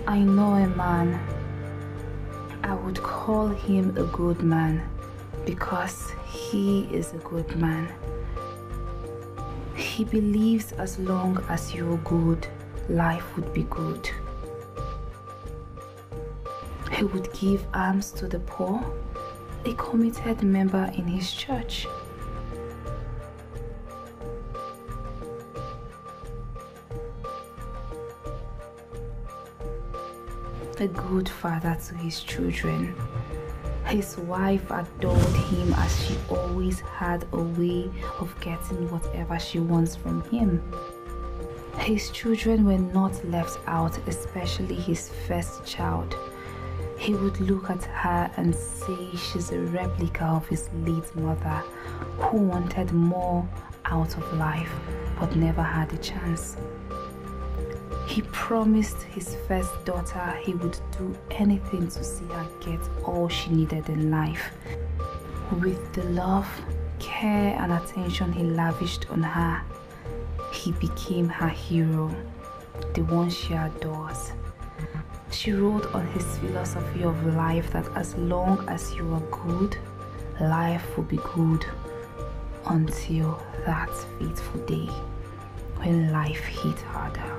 I know a man. I would call him a good man because he is a good man. He believes as long as you're good, life would be good. He would give alms to the poor, a committed member in his church. A good father to his children. His wife adored him as she always had a way of getting whatever she wants from him. His children were not left out, especially his first child. He would look at her and say she's a replica of his late mother who wanted more out of life but never had a chance. He promised his first daughter he would do anything to see her get all she needed in life. With the love, care and attention he lavished on her, he became her hero, the one she adores. She wrote on his philosophy of life that as long as you are good, life will be good until that fateful day when life hit harder.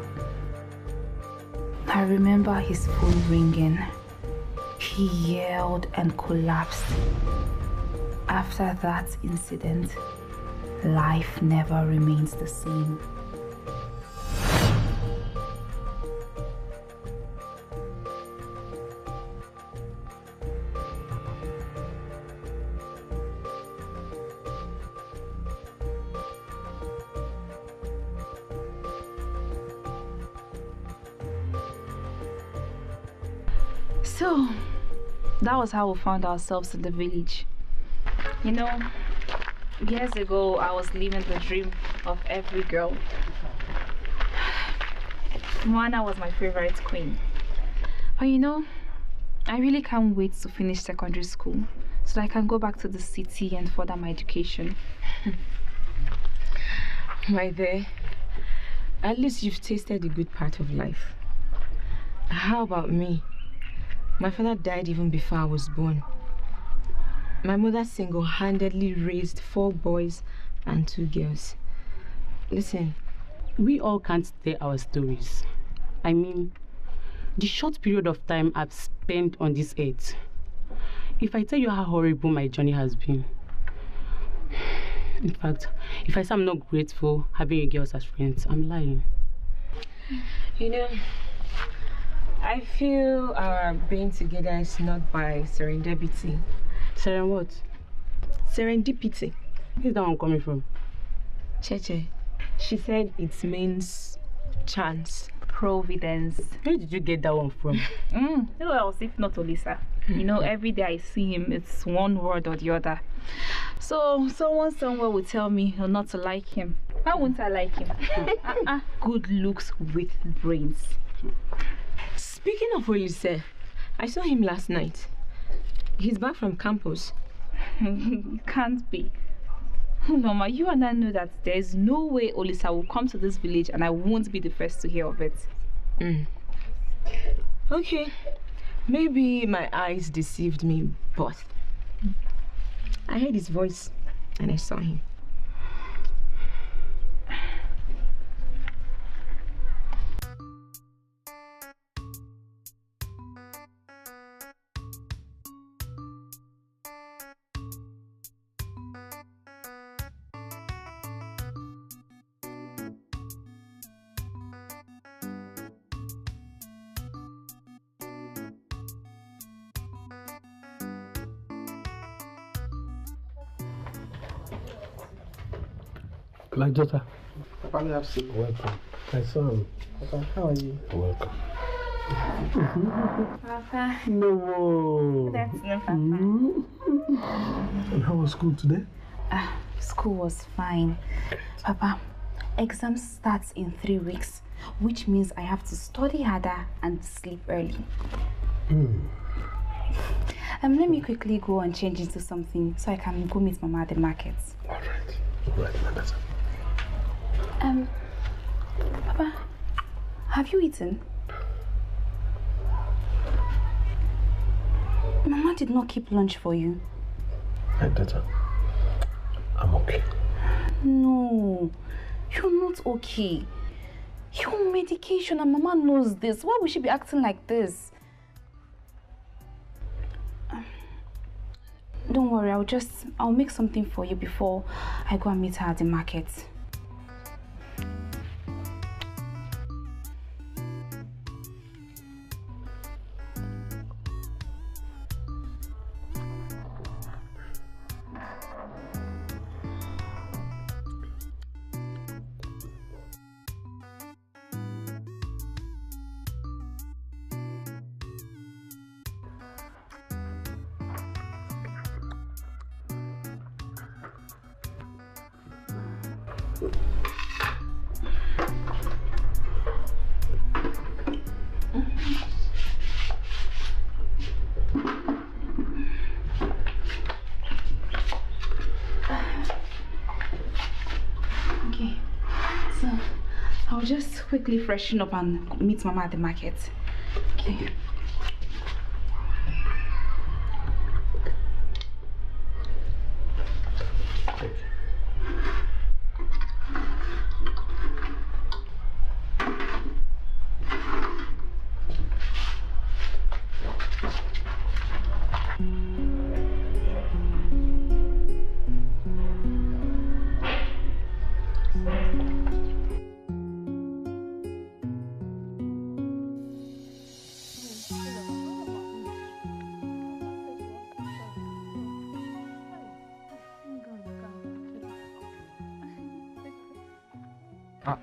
I remember his phone ringing. He yelled and collapsed. After that incident, life never remains the same. So, that was how we found ourselves in the village. You know, years ago, I was living the dream of every girl. Moana was my favorite queen. But you know, I really can't wait to finish secondary school so that I can go back to the city and further my education. My dear, at least you've tasted the good part of life. How about me? My father died even before I was born. My mother single-handedly raised 4 boys and 2 girls. Listen, we all can't tell our stories. I mean, the short period of time I've spent on this earth. If I tell you how horrible my journey has been. In fact, if I say I'm not grateful having you girls as friends, I'm lying. You know, I feel our being together is not by serendipity. Seren what? Serendipity. Where's that one coming from? Cheche. She said it means chance. Providence. Where did you get that one from? Who else if not Olisa? You know, every day I see him, it's one word or the other. So someone somewhere will tell me not to like him. Why won't I like him? Good looks with brains. Speaking of Olise, I saw him last night. He's back from campus. It can't be. Mama, you and I know that there's no way Olisa will come to this village and I won't be the first to hear of it. Okay, maybe my eyes deceived me, but I heard his voice and I saw him. My daughter. Papa, have seen. Welcome. My son. Papa, how are you? Welcome. Papa. No. That's no Papa. And how was school today? School was fine. Papa, exam starts in 3 weeks, which means I have to study harder and sleep early. Let me quickly go and change into something so I can go meet Mama at the market. All right, my daughter. Papa, have you eaten? Mama did not keep lunch for you. My daughter, I'm okay. No, you're not okay. You're on medication and Mama knows this. Why would she be acting like this? Don't worry, I'll make something for you before I go and meet her at the market. Okay, so I'll just quickly freshen up and meet Mama at the market. Okay.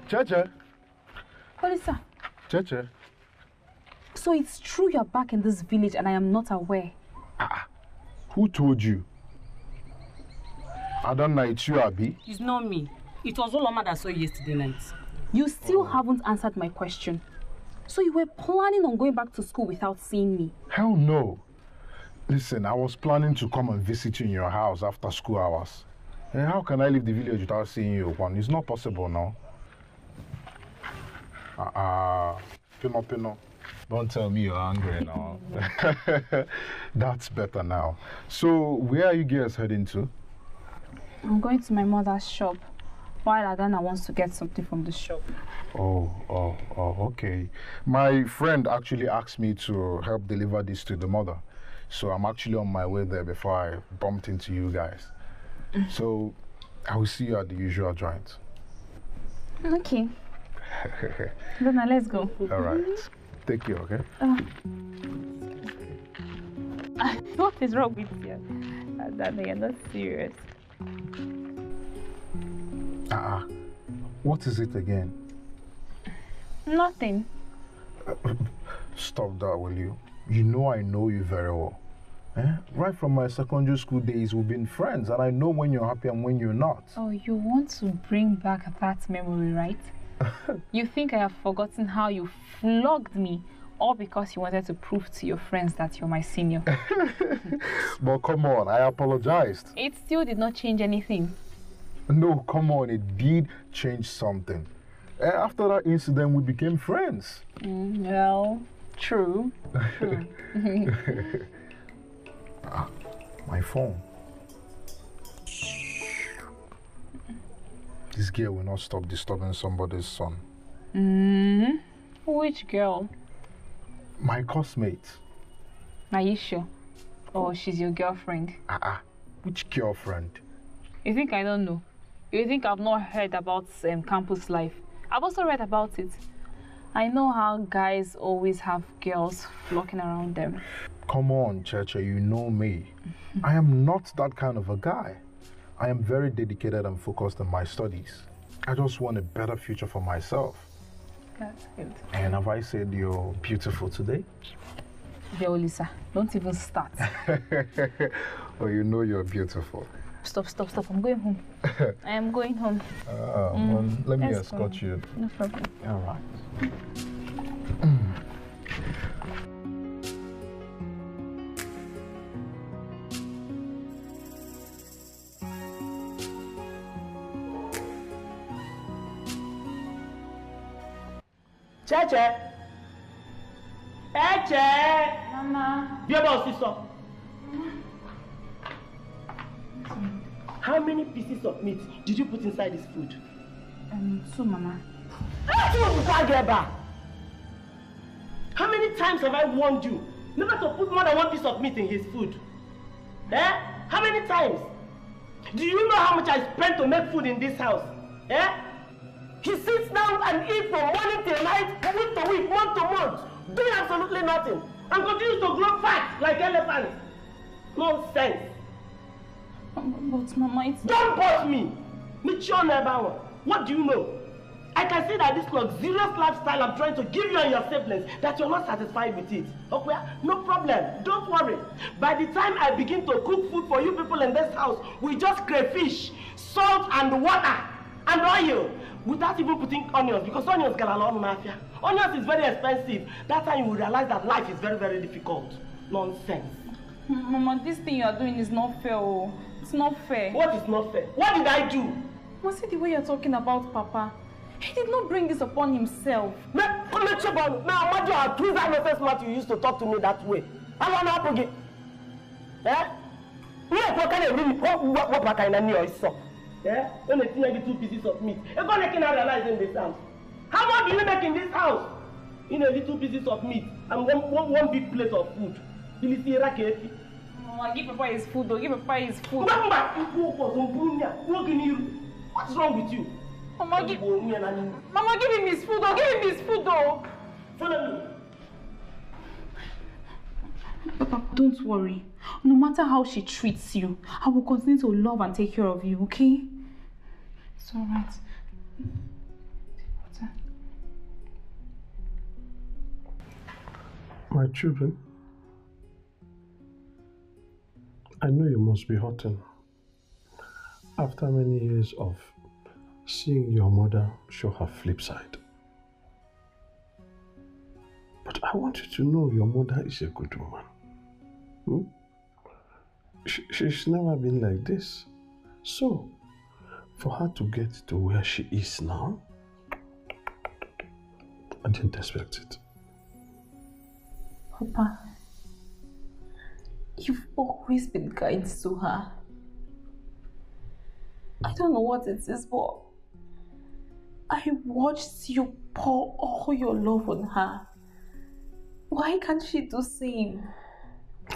Cheche. What is that? Cheche. So it's true you're back in this village and I am not aware? Who told you? I don't know, it's you, Abi. It's not me. It was Oloma that saw you yesterday night. You still haven't answered my question. So you were planning on going back to school without seeing me? Hell no. Listen, I was planning to come and visit you in your house after school hours. And how can I leave the village without seeing you, Juan? It's not possible now. Pino. Don't tell me you're angry now. That's better now. So, where are you girls heading to? I'm going to my mother's shop, while Adana wants to get something from the shop. Oh, okay. My friend actually asked me to help deliver this to the mother. So I'm actually on my way there before I bumped into you guys. So I will see you at the usual joint. Okay. Then now let's go. All right. Take care, okay? What is wrong with you? Adana, you're not serious. What is it again? Nothing. Stop that, will you? You know I know you very well. Right from my secondary school days, we've been friends, and I know when you're happy and when you're not. Oh, you want to bring back that memory, right? You think I have forgotten how you flogged me, all because you wanted to prove to your friends that you're my senior. But come on, I apologized. It still did not change anything. No, come on, it did change something. After that incident, we became friends. Well, true. My phone. This girl will not stop disturbing somebody's son. Which girl? My classmate. Are you sure? Oh, she's your girlfriend. Which girlfriend? You think I don't know? You think I've not heard about campus life? I've also read about it. I know how guys always have girls flocking around them. Come on, Cheche, you know me. I am not that kind of a guy. I am very dedicated and focused on my studies. I just want a better future for myself. That's good. And have I said you're beautiful today? Yo, Lisa, don't even start. Oh, you know you're beautiful. Stop. I'm going home. I am going home. Well, let me escort you. No problem. All right. Cheche. Eche. Mama. Be about sister. How many pieces of meat did you put inside this food? 2, Mama. How many times have I warned you never to put more than 1 piece of meat in his food? Eh? How many times? Do you know how much I spent to make food in this house? Eh? He sits down and eats from morning till night, week to week, month to month, doing absolutely nothing, and continues to grow fat like elephants. Nonsense. But Mama, it's... Don't bother me! What do you know? I can see that this luxurious lifestyle I'm trying to give you and your siblings, that you're not satisfied with it. Okay? No problem. Don't worry. By the time I begin to cook food for you people in this house, we just crayfish, salt and water and oil without even putting onions, because onions get a lot of mafia. Onions is very expensive. That time you will realize that life is very, very difficult. Nonsense. Mama, this thing you are doing is not fair. Oh. It's not fair. What is not fair? What did I do? Mama, see the way you're talking about Papa. He did not bring this upon himself. Now, what you are too smart you used to talk to me that way. I want to happen. Eh? What kind of mean? Yeah? Only 2 pieces of meat. Everyone can realize in this house. How much do you make in this house? In a little pieces of meat and one big plate of food. Mama, give Papa his food, though. Give Papa his food. What's wrong with you? Mama, give him his food, though. Give him his food, though. Follow me. Papa, don't worry. No matter how she treats you, I will continue to love and take care of you, okay? It's alright. My children, I know you must be hurting after many years of seeing your mother show her flip side. But I want you to know your mother is a good woman. She's never been like this. So, for her to get to where she is now, I didn't expect it. Papa, you've always been kind to her. I don't know what it is, but I watched you pour all your love on her. Why can't she do the same?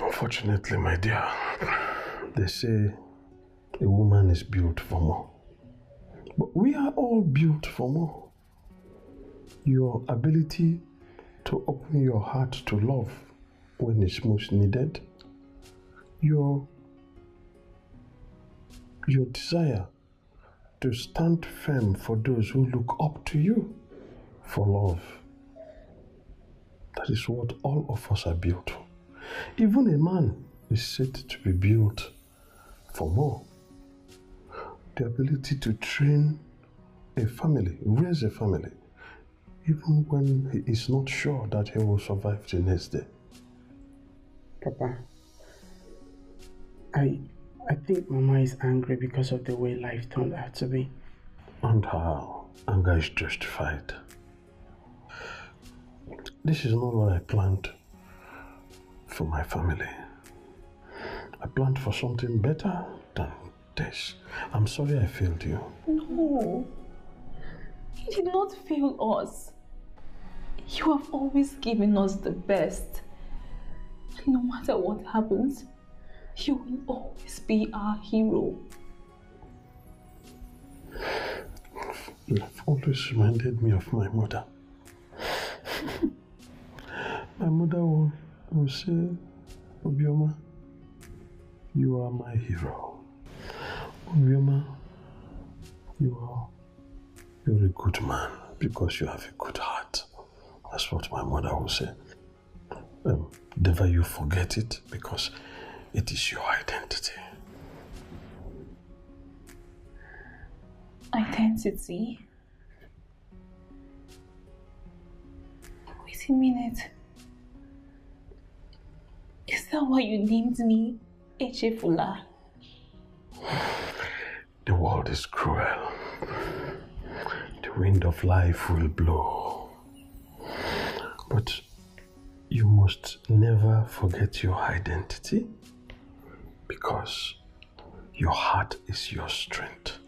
Unfortunately, my dear, they say a woman is built for more. But we are all built for more. Your ability to open your heart to love when it's most needed, your desire to stand firm for those who look up to you for love. That is what all of us are built for. Even a man is said to be built for more. The ability to train a family, raise a family, even when he is not sure that he will survive the next day. Papa, I think Mama is angry because of the way life turned out to be. And her anger is justified. This is not what I planned for my family. I planned for something better than this. I'm sorry I failed you. No, you did not fail us. You have always given us the best. No matter what happens, you will always be our hero. You have always reminded me of my mother. My mother will say, Obioma, you are my hero. Obioma, you're a good man because you have a good heart. That's what my mother will say. Never you forget it because it is your identity. Identity? Wait a minute. Is that why you named me Echefula? The world is cruel. The wind of life will blow. But you must never forget your identity, because your heart is your strength.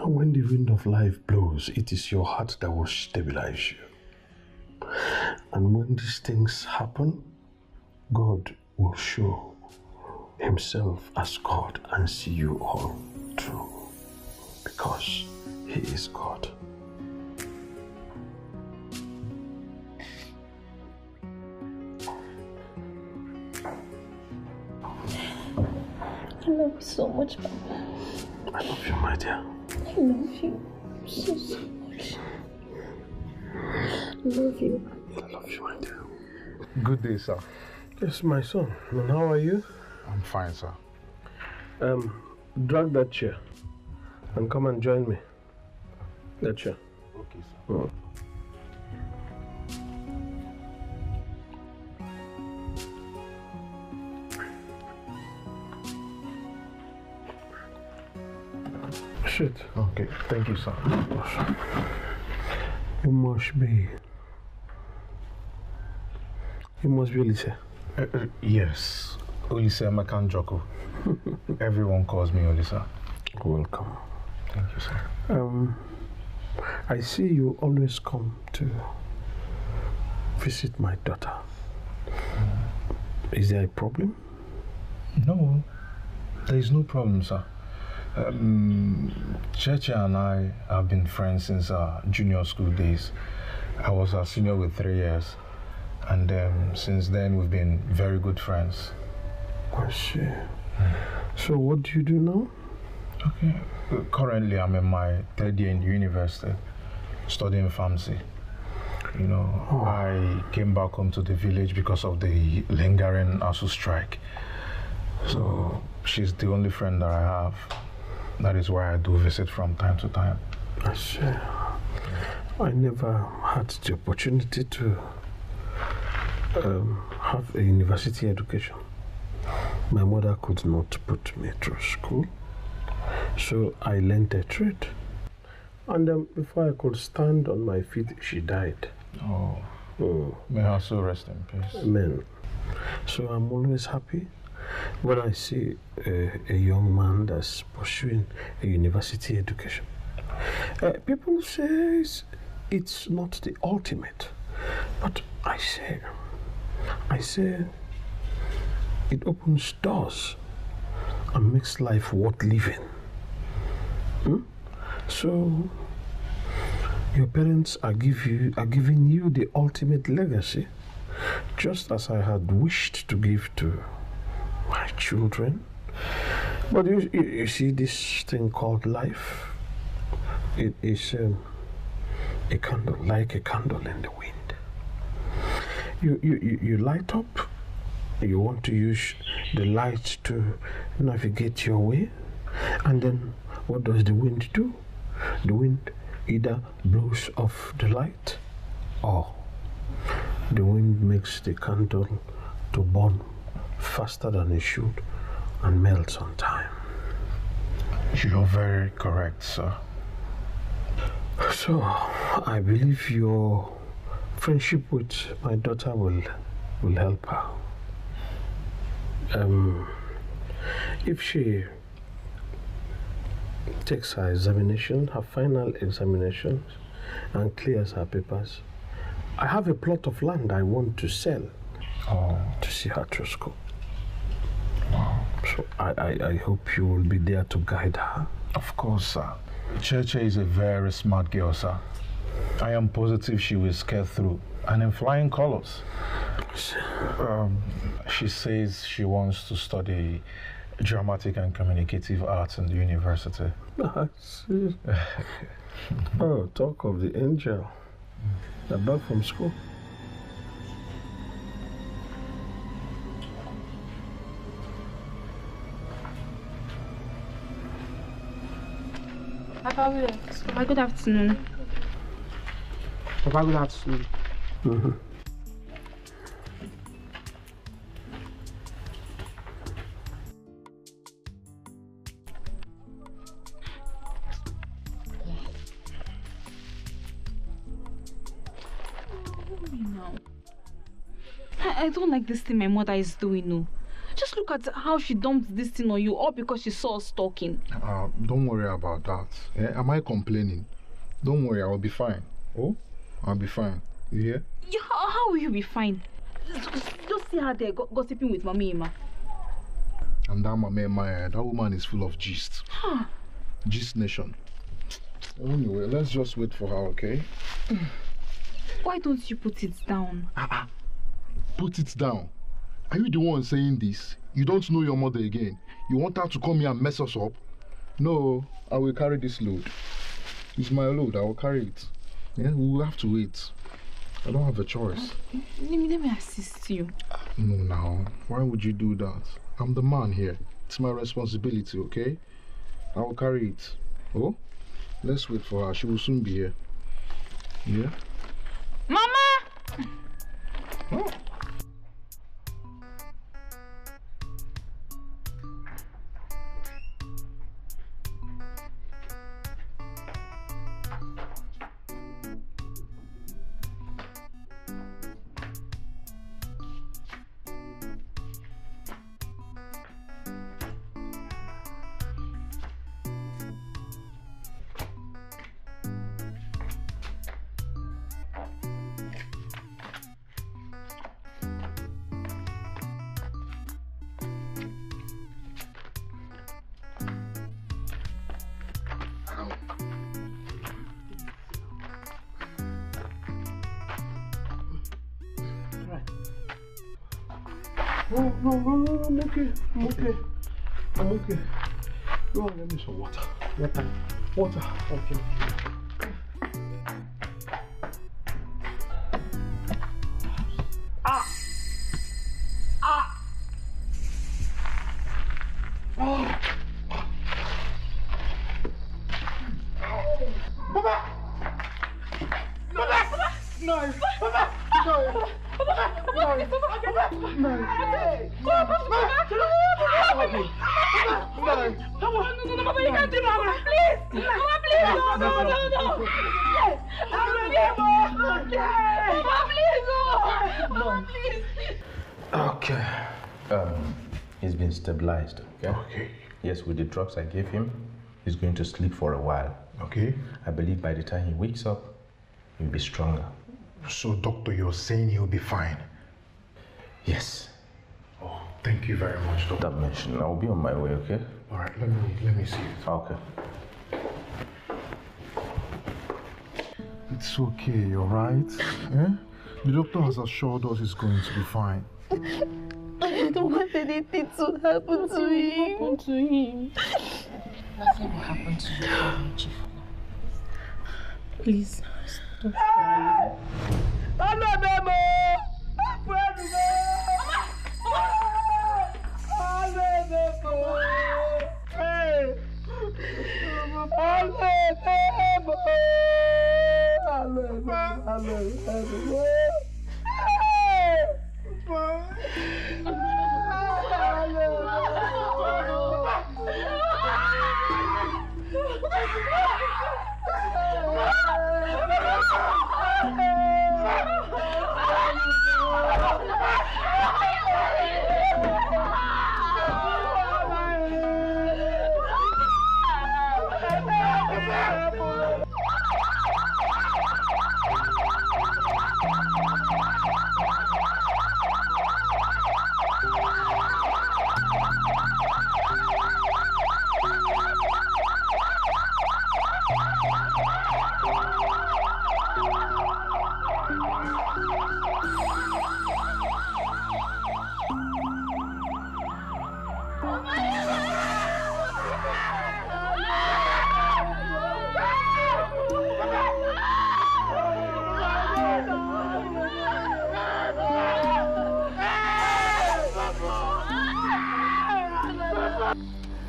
And when the wind of life blows, it is your heart that will stabilize you. And when these things happen, God will show himself as God and see you all through, because he is God. I love you so much, Papa. I love you, my dear. I love you so much. I love you. I love you, my dear. Good day, sir. Yes, my son. And how are you? I'm fine, sir. Drag that chair and come and join me. That chair. Okay, sir. Oh. Shit. Okay, thank you, sir. You must be Olise. Yes, Olise Makanjoko. Everyone calls me Olisa. Welcome. Thank you, sir. I see you always come to visit my daughter. Is there a problem? No, there is no problem, sir. Cheche and I have been friends since our junior school days. I was her senior with 3 years, and since then we've been very good friends. I see. So what do you do now? Okay. Currently, I'm in my 3rd year in university, studying pharmacy. You know, I came back home to the village because of the lingering ASU strike. So she's the only friend that I have. That is why I do visit from time to time. I see. I never had the opportunity to have a university education. My mother could not put me through school, so I learned a trade. And before I could stand on my feet, she died. Oh. May her soul rest in peace. Amen. So I'm always happy when I see a young man that's pursuing a university education. People say it's not the ultimate, but I say it opens doors and makes life worth living. So your parents are giving you the ultimate legacy, just as I had wished to give to my children. But you see, this thing called life, it is a candle, like a candle in the wind. You light up, you want to use the light to navigate your way, and then what does the wind do? The wind either blows off the light, or the wind makes the candle to burn faster than it should and melts on time. You're very correct, sir. So I believe your friendship with my daughter will help her. If she takes her examination, her final examination, and clears her papers, I have a plot of land I want to sell to see her through school. Wow. So I hope you will be there to guide her. Of course, sir. Cheche is a very smart girl, sir. I am positive she will scale through, and in flying colors. She says she wants to study dramatic and communicative arts in the university. I see. Oh, talk of the angel. They're back from school. Papa, good afternoon. Papa, good afternoon. I don't like this thing my mother is doing, no. Just look at how she dumped this thing on you, all because she saw us talking. Don't worry about that. Am I complaining? Don't worry, I'll be fine. Oh, I'll be fine. You hear? Yeah, how will you be fine? Just see her there gossiping with Mama Emma. And that Mama Emma, that woman is full of gist. Gist nation. Anyway, let's just wait for her, okay? Why don't you put it down? Put it down. Are you the one saying this? You don't know your mother again. You want her to come here and mess us up? No, I will carry this load. It's my load, I will carry it. Yeah, we will have to wait. I don't have a choice. Let me assist you. No, now. Why would you do that? I'm the man here. It's my responsibility, okay? I will carry it. Oh? Let's wait for her. She will soon be here. Yeah? Mama! Oh. No, I'm okay. I'm okay. Go on, let me some water. Water. Okay. Okay. He's been stabilized, okay? Yes, with the drugs I gave him, he's going to sleep for a while. Okay. I believe by the time he wakes up, he'll be stronger. So, doctor, you're saying he'll be fine? Yes. Oh, thank you very much, doctor. That mention. I'll be on my way, okay? All right, let me see it. Okay. It's okay, you're right. The doctor has assured us he's going to be fine. I don't want anything to happen to him. Nothing will happen to you, Chief. Please, stop crying.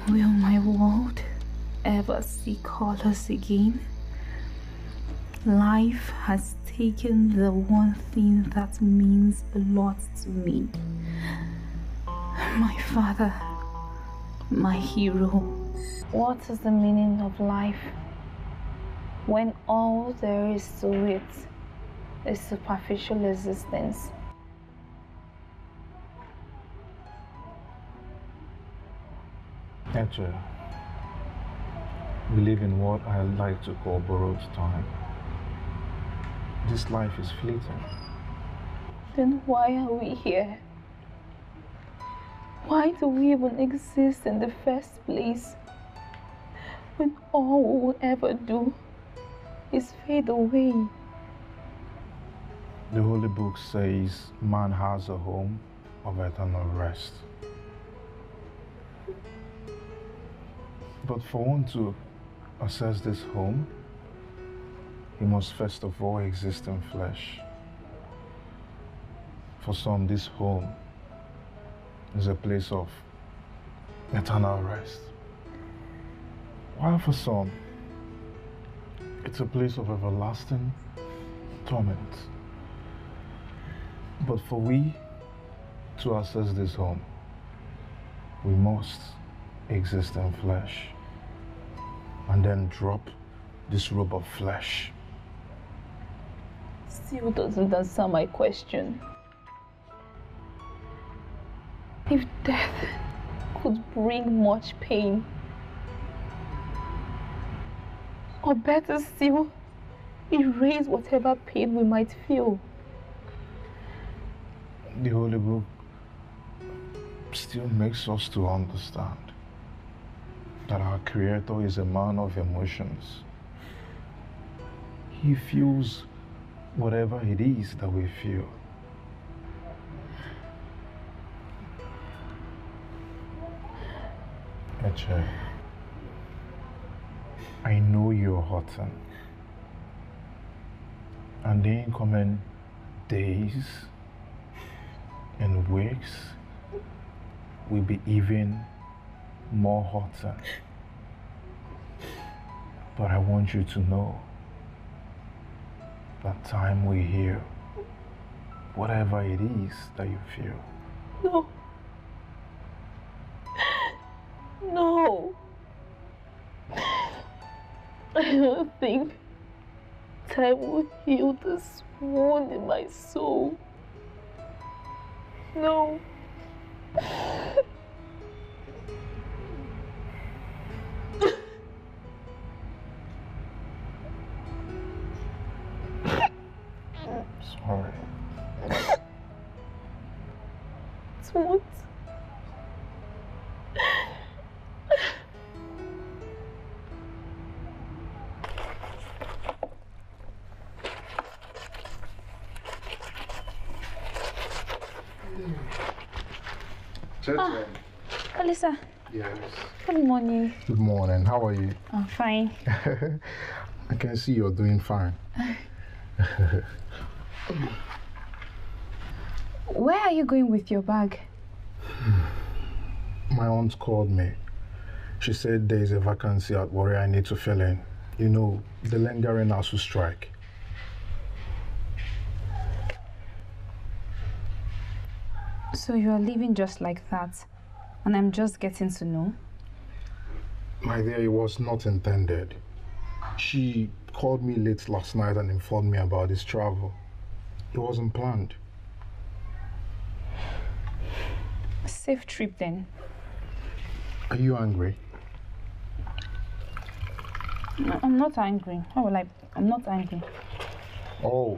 Will my world ever see colors again? Life has taken the one thing that means a lot to me. My father, my hero. What is the meaning of life when all there is to it is superficial existence? Actually, we live in what I like to call borrowed time. This life is fleeting. Then why are we here? Why do we even exist in the first place? When all we will ever do is fade away. The Holy Book says man has a home of eternal rest. But for one to access this home, he must first of all exist in flesh. For some, this home is a place of eternal rest. While for some, it's a place of everlasting torment. But for we to access this home, we must exist in flesh and then drop this robe of flesh. Still doesn't answer my question. If death could bring much pain, or better still, erase whatever pain we might feel, the Holy Book still makes us to understand that our Creator is a man of emotions. He feels whatever it is that we feel. Eche, I know you're hurting, and the incoming days and weeks will be even more hurting. But I want you to know that time will heal whatever it is that you feel. no. No. I don't think time will heal this wound in my soul. No. Sorry. It's what? Kalisa. Yes. Good morning. Good morning. How are you? I'm fine. I can see you're doing fine. Where are you going with your bag? My aunt called me. She said there is a vacancy at Warrior I need to fill in. You know, the lingering ASU strike. So you are leaving just like that, and I'm just getting to know? My dear, it was not intended. She called me late last night and informed me about this travel. It wasn't planned. Safe trip then. Are you angry? No, I'm not angry. How will I? I'm not angry. Oh,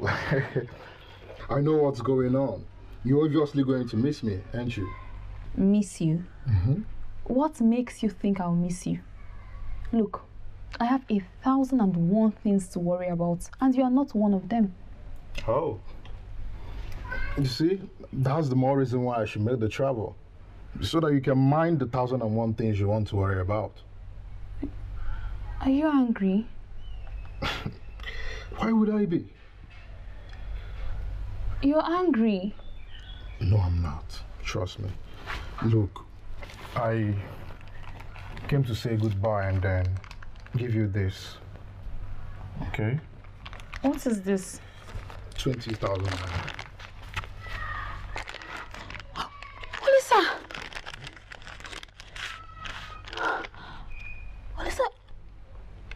I know what's going on. You're obviously going to miss me, aren't you? Miss you? Mm-hmm. What makes you think I'll miss you? Look, I have 1,001 things to worry about, and you are not one of them. Oh. You see, that's the more reason why I should make the travel. So that you can mind the 1,001 things you want to worry about. Are you angry? Why would I be? You're angry. No, I'm not. Trust me. Look, I came to say goodbye and then give you this. Okay? What is this? 20,000. Olisa! Olisa,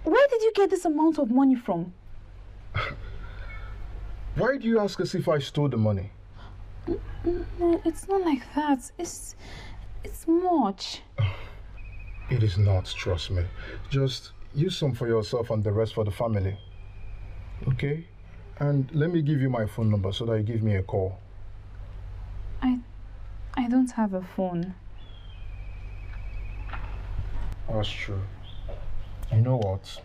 where did you get this amount of money from? Why do you ask as if I stole the money? No, it's not like that. It's much. It is not, trust me. Just use some for yourself and the rest for the family. Okay? And let me give you my phone number so that you give me a call. I don't have a phone. That's true. You know what?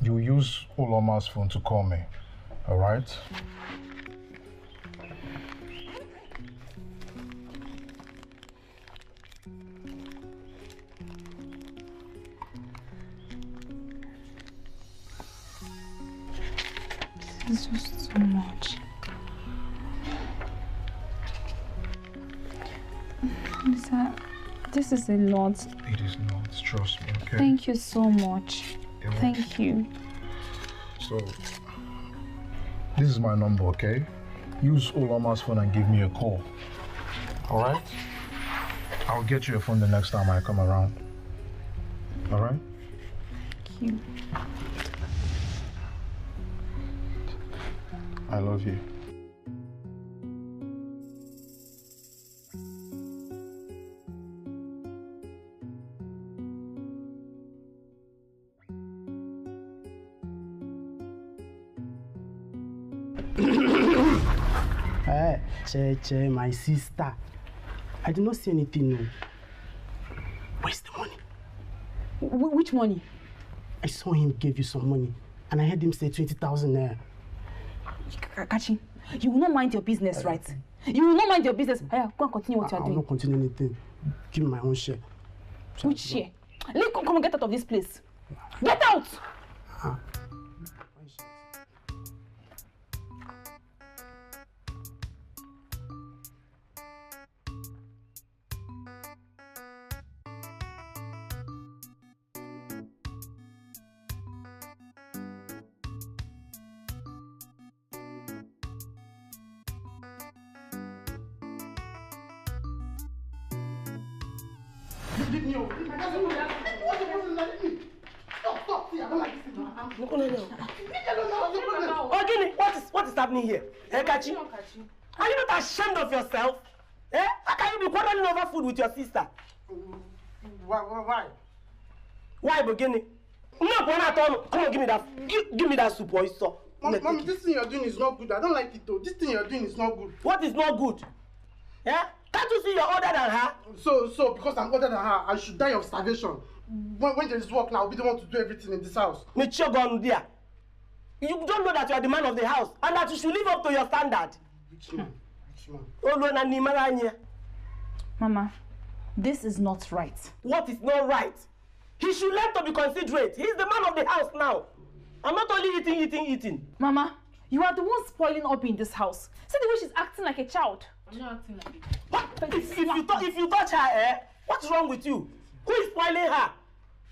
You use Oloma's phone to call me. Alright? This is just too much. Lisa, this is a lot. It is not, trust me, okay? Thank you so much. Thank you. So, this is my number, okay? Use Oloma's phone and give me a call. Alright? I'll get you a phone the next time I come around. Alright? Thank you. I love you. Che, my sister. I did not see anything, no. Where's the money? Which money? I saw him give you some money, and I heard him say 20,000 naira. Kachi, you will not mind your business, right? You will not mind your business. Go and continue what you are doing. I will not continue anything. Give me my own share. Which share? Come and get out of this place. Get out! Leave me alone. What's the problem? Leave me. Stop. See, I don't like this thing. No. Ogini, what is happening here? Kachi? Are you not ashamed of yourself? How can you be quarreling over food with your sister? Why? Why, Ogini? Come on, give me that soup, or so. Mom, this thing you're doing is not good. I don't like it though. This thing you're doing is not good. What is not good? Can't you see you're older than her? So because I'm older than her, I should die of starvation. When there is work now, I'll be the one to do everything in this house. You don't know that you are the man of the house and that you should live up to your standard. Mama, this is not right. What is not right? He should learn to be considerate. He's the man of the house now. I'm not only eating. Mama, you are the one spoiling up in this house. See the way she's acting like a child. I'm not acting like it. What? If you touch her, what's wrong with you? Who is spoiling her?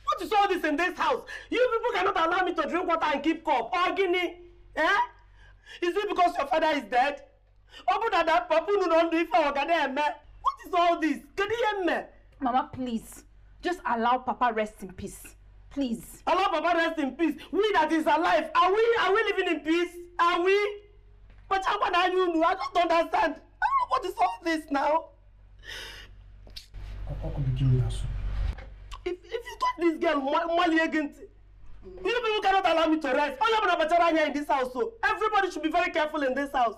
What is all this in this house? You people cannot allow me to drink water and keep cup. Or Guinea? Is it because your father is dead? What is all this? Mama, please. Just allow Papa rest in peace. Please. Allow Papa rest in peace. We that is alive, are we living in peace? Are we? But I don't understand. What is all this now? Give me that soup. If you touch this girl, Molly again, you people cannot allow me to rest. All you have in this house, so everybody should be very careful in this house.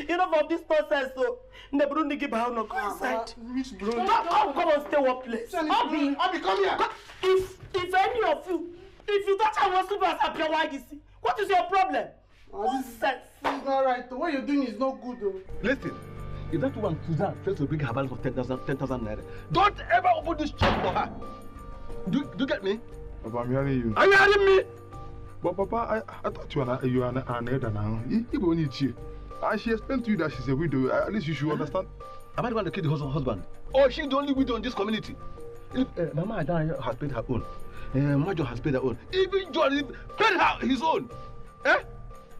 Enough of this nonsense, so the Burundi give her no consent. Which Burundi? Come on, stay one place. Obi, come here. If any of you, if you touch our sleepers at your Wagisi, what is your problem? Nonsense. This is not right. The way you're doing is not good, though. Listen, if that woman Suzanne fails to bring her balance of 10,000 naira, don't ever open this shop for her. Do you get me? Papa, I'm hearing you. Are you hearing me? But Papa, I thought you are an elder now. Even when you cheat. She explained to you that she's a widow. At least you should understand. Am I the one that killed the husband? Or she's the only widow in this community? If Mama Adana has paid her own, Major has paid her own, even John paid her his own.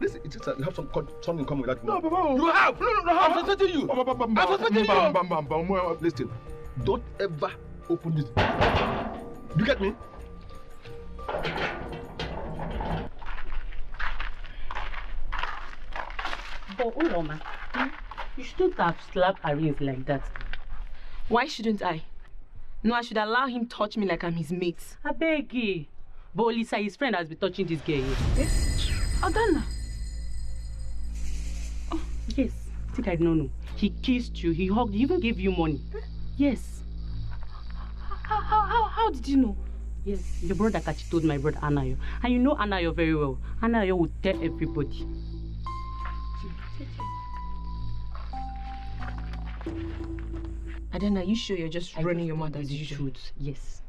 Listen, it's just that you have something in common with that woman. No, Papa. You have. No. I'm suspecting you. I'm suspecting you. Listen, don't ever open this. Do you get me? But Uloma, you shouldn't have slapped Aris like that. Why shouldn't I? No, I should allow him touch me like I'm his mate. I beg you. But Lisa, his friend has been touching this girl here. Adana. Yes, I think I don't know. He kissed you, he hugged you, he even gave you money. Yes. How did you know? Yes, your brother Kachi told my brother Anayo. And you know Anayo very well. Anayo would tell everybody. Adana, are you sure you're just running your mouth as usual? Yes.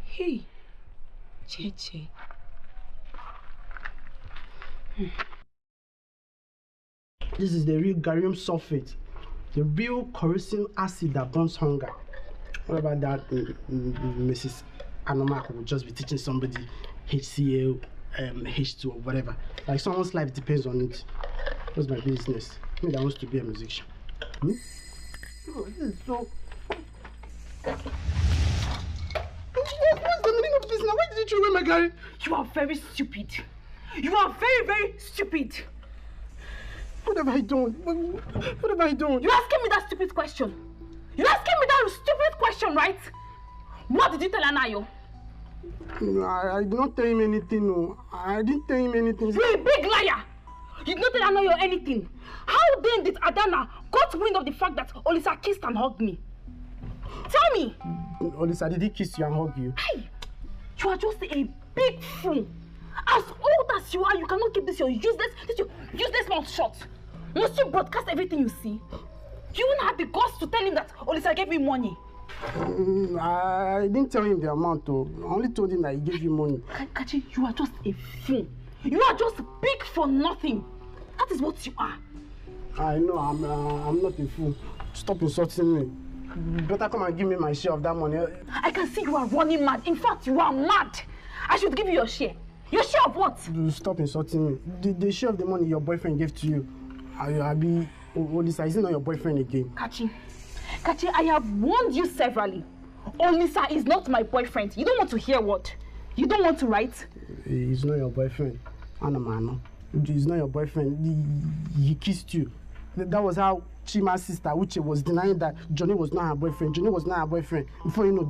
Hey, Che. This is the real Garium sulfate, the real corrosive acid that burns hunger. What about that, Mrs. Anomak will just be teaching somebody HCl, H2 or whatever. Like someone's life depends on it. What's my business? Me that wants to be a musician. Hmm? Oh, this is so... What's the meaning of this now? Why did you throw away my Gary? You are very stupid. You are very, very stupid. What have I done? What have I done? You asking me that stupid question? You asking me that stupid question, right? What did you tell Anayo? No, I did not tell him anything, no. I didn't tell him anything. You're a big liar! You did not tell Anayo anything. How then did Adana got wind of the fact that Olisa kissed and hugged me? Tell me! Olisa, did he kiss you and hug you? Hey! You are just a big fool. As old as you are, you cannot keep this your useless mouth shut. Must you broadcast everything you see? You even had the guts to tell him that Olisa gave me money. I didn't tell him the amount, though. I only told him that he gave you money. Kachi, you are just a fool. You are just big for nothing. That is what you are. I know, I'm not a fool. Stop insulting me. You better come and give me my share of that money. I can see you are running mad. In fact, you are mad. I should give you your share. Your share of what? Stop insulting me. The share of the money your boyfriend gave to you. Olisa, is it not your boyfriend again? Kachi, I have warned you severally. Olisa is not my boyfriend. You don't want to hear what? You don't want to write? He's not your boyfriend. Anamano. He's not your boyfriend. He kissed you. That was how Chima's sister, Uche, was denying that Johnny was not her boyfriend. Johnny was not her boyfriend. Before you know,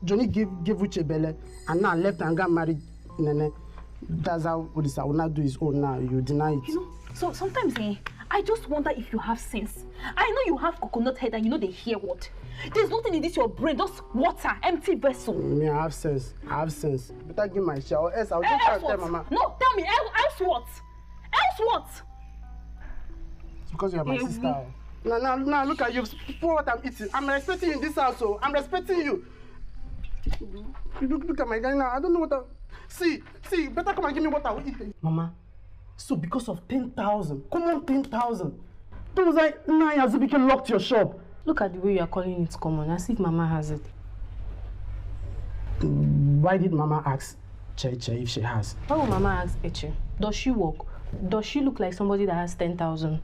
Johnny gave Uche Bele and now left and got married. Nene. That's how Olisa will not do his own now. You deny it. You know, so sometimes I just wonder if you have sense. I know you have coconut head and you know they hear what. There's nothing in this your brain, just water, empty vessel. Me, I have sense. Better give my share or else I'll just try to tell Mama. No, tell me, else what? Else what? It's because you are my sister. Now, look at you. For what I'm eating. I'm respecting you in this house, so I'm respecting you. Look at my guy now. I don't know what See, better come and give me what I will eat. Mama, so because of 10,000, come on 10,000. Those like 9 years you can lock your shop. Look at the way you are calling it common, as if Mama has it. Why did Mama ask Che if she has? Why would Mama ask Eche? Does she work? Does she look like somebody that has 10,000?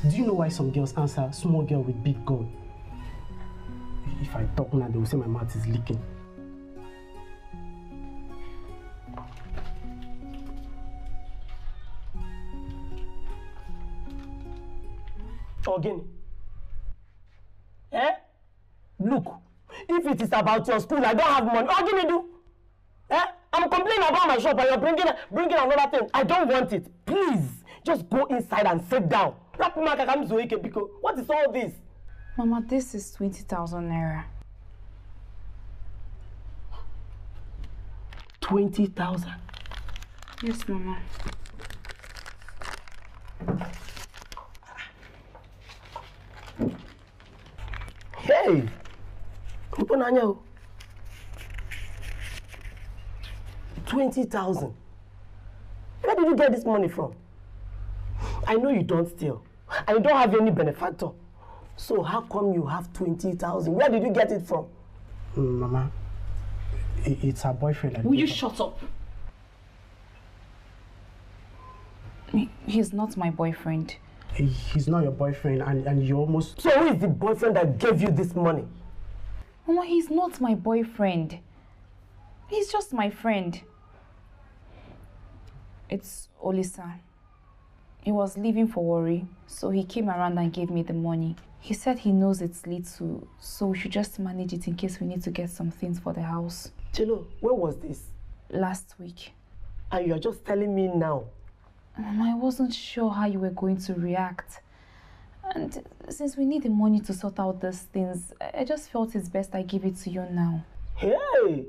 Do you know why some girls answer small girl with big gun? If I talk now, they will say my mouth is leaking. Again. Look, if it is about your school, I don't have money. What can you do? I'm complaining about my shop and you're bringing another thing. I don't want it. Please, just go inside and sit down. What is all this? Mama, this is 20,000 naira. 20,000? Yes, Mama. Hey! Kuponanyo. 20,000. Where did you get this money from? I know you don't steal. And you don't have any benefactor. So how come you have 20,000? Where did you get it from? Mama, it's her boyfriend. Will you shut up? He's not my boyfriend. He's not your boyfriend and you almost... So who is the boyfriend that gave you this money? Mama, he's not my boyfriend. He's just my friend. It's Olisa. He was leaving for Warri, so he came around and gave me the money. He said he knows it's little, so we should just manage it in case we need to get some things for the house. Chelo, when was this? Last week. And you're just telling me now? Mama, I wasn't sure how you were going to react. And since we need the money to sort out these things, I just felt it's best I give it to you now. Hey!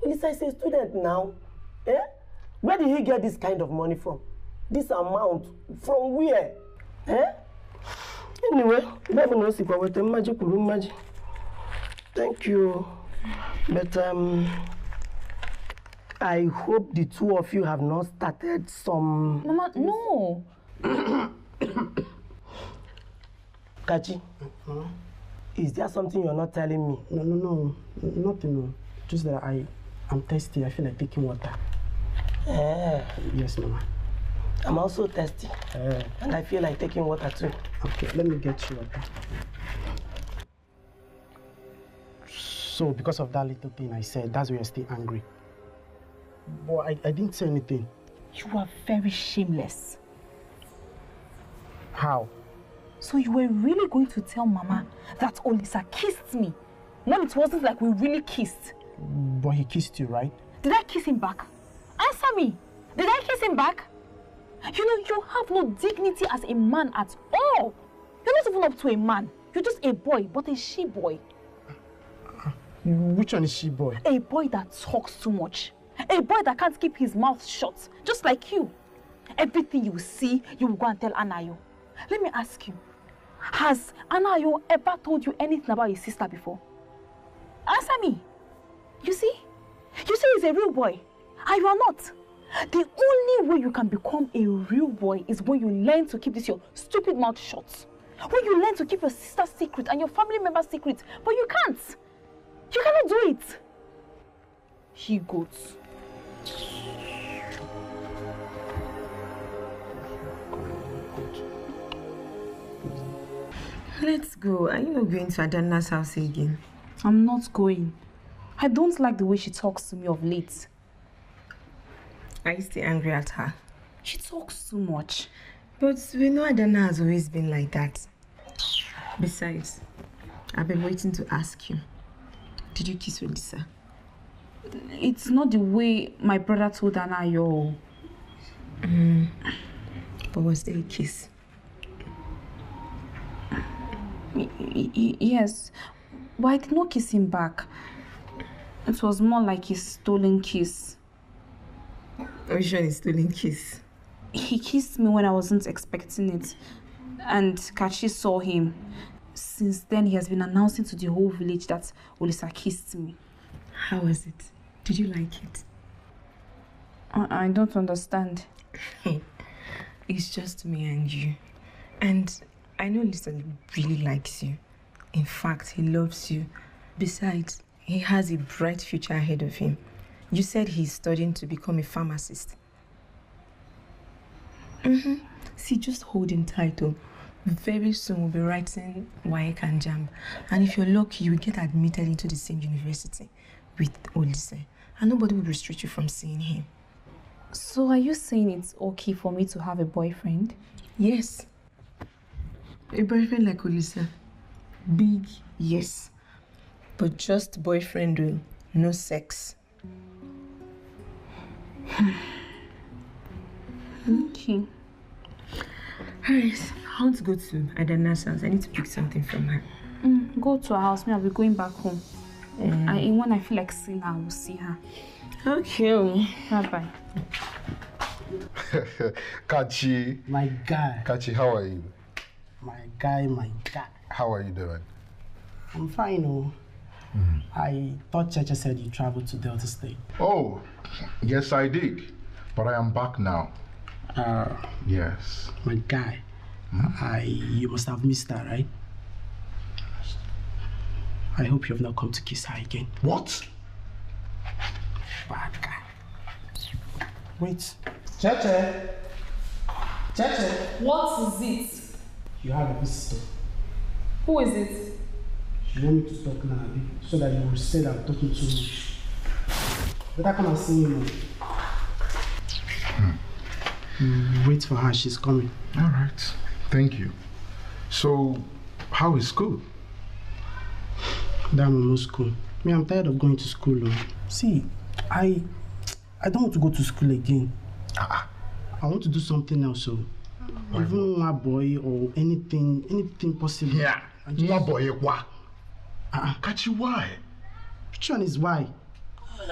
Olisa is a student now. Eh? Where did he get this kind of money from? This amount? From where? Eh? Anyway, thank you. But I hope the two of you have not started some... Mama, no. Kachi, is there something you're not telling me? No, nothing. No. Just that I'm thirsty. I feel like taking water. Yes, Mama. I'm also thirsty. And I feel like taking water too. Okay, let me get you water. So, because of that little thing I said, that's why you're still angry. But I didn't say anything. You are very shameless. How? So you were really going to tell Mama that Olisa kissed me when it wasn't like we really kissed? But he kissed you, right? Did I kiss him back? Answer me. Did I kiss him back? You know, you have no dignity as a man at all. You're not even up to a man. You're just a boy, but a she-boy. Which one is she-boy? A boy that talks too much. A boy that can't keep his mouth shut, just like you. Everything you see, you will go and tell Anayo. Let me ask you, has Anayo ever told you anything about his sister before? Answer me. You see he's a real boy, and you are not. The only way you can become a real boy is when you learn to keep this your stupid mouth shut. When you learn to keep your sister's secret and your family member's secret, but you can't. You cannot do it. He goes. Let's go. Are you not going to Adana's house again? I'm not going. I don't like the way she talks to me of late. Are you still angry at her? She talks too much. But we know Adana has always been like that. Besides, I've been waiting to ask you. Did you kiss Olisa? It's not the way my brother told Anayo. But was there a kiss? Yes, but I did not kiss him back. It was more like a stolen kiss. Are you sure it's stolen kiss? He kissed me when I wasn't expecting it, and Kachi saw him. Since then, he has been announcing to the whole village that Olisa kissed me. How was it? Did you like it? I don't understand. It's just me and you. And I know Olisa really likes you. In fact, he loves you. Besides, he has a bright future ahead of him. You said he's studying to become a pharmacist. See, just hold him tight. Very soon we'll be writing WAEC and JAMB. And if you're lucky, you will get admitted into the same university with Olise. And nobody will restrict you from seeing him. So are you saying it's okay for me to have a boyfriend? Yes. A boyfriend like Olise? Big yes. But just boyfriend will, no sex. Okay. Alright, I want to go to Adana's house. I need to pick something from her. Go to her house. Me, I'll be going back home. And when I feel like seeing her, I will see her. Okay. Bye-bye. Kachi. My guy. Kachi, how are you? My guy. How are you doing? I'm fine, I thought Cheche said you traveled to Delta State. Oh, yes I did. But I am back now. Yes. My guy, you must have missed her, right? I hope you have not come to kiss her again. What? Bad guy. Wait. Cheche! What is it? You have a visitor. Who is it? You want me to talk now, so that you will say that I'm talking too much. Better come and see me. Wait for her, she's coming. All right. Thank you. So, how is school? Damn, no school. Me, I'm tired of going to school. See, I don't want to go to school again. I want to do something else. So, even my boy or anything possible. Yeah. My boy, why? Catch you why? Which one is why? I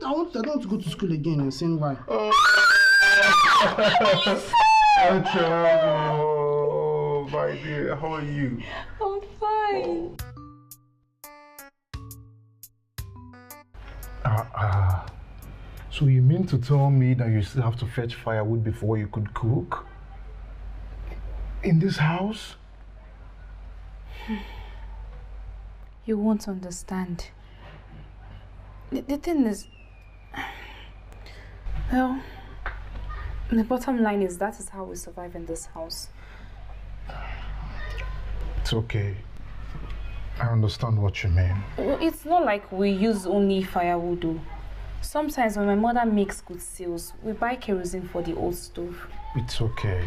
don't want to go to school again. You're saying why? Oh, my dear, how are you? I'm fine. So you mean to tell me that you still have to fetch firewood before you could cook? In this house? You won't understand. The thing is, well, the bottom line is that is how we survive in this house. It's okay. I understand what you mean. It's not like we use only firewood though. Sometimes when my mother makes good sales, we buy kerosene for the old stove. It's okay.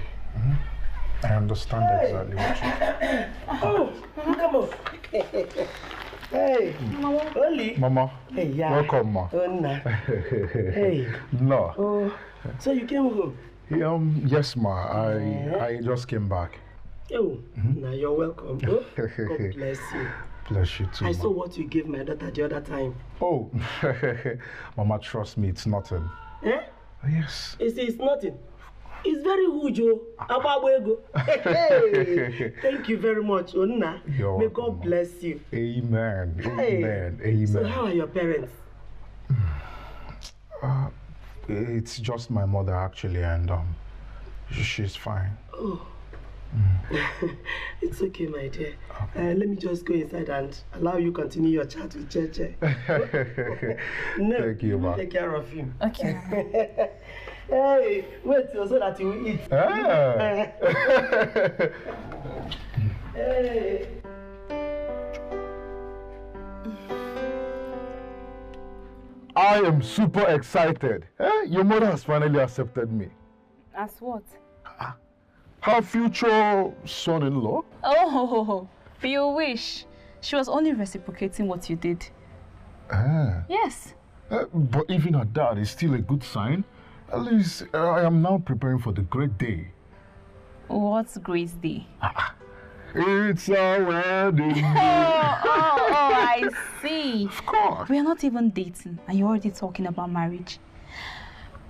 I understand exactly what you mean. Oh, come on. Hey, Mama. Oli. Mama. Hey, yeah. Welcome, Ma. Oh, nah. Hey. No. Oh, so you came home? Yes, Ma. I just came back. Oh, now you're welcome. Oh, God bless you. Bless you too, I Ma. saw what you gave my daughter the other time. Oh, Mama, trust me, it's nothing. Eh? Yes. It's nothing. It's very huge, oh. Hey, thank you very much, Onna. May God bless you. Amen. Hey. Amen. So how are your parents? It's just my mother actually, and she's fine. Oh. It's okay, my dear. Let me just go inside and allow you continue your chat with Cheche. No, thank you, Ma. Take care of him. Okay. Hey, wait so that you will eat. Hey. I am super excited. Your mother has finally accepted me. As what? Her future son-in-law? Oh, you wish. She was only reciprocating what you did. Yes. But even at that, it's still a good sign. At least I am now preparing for the great day. What's Grace Day? It's our wedding. I see. Of course. We are not even dating, and you're already talking about marriage.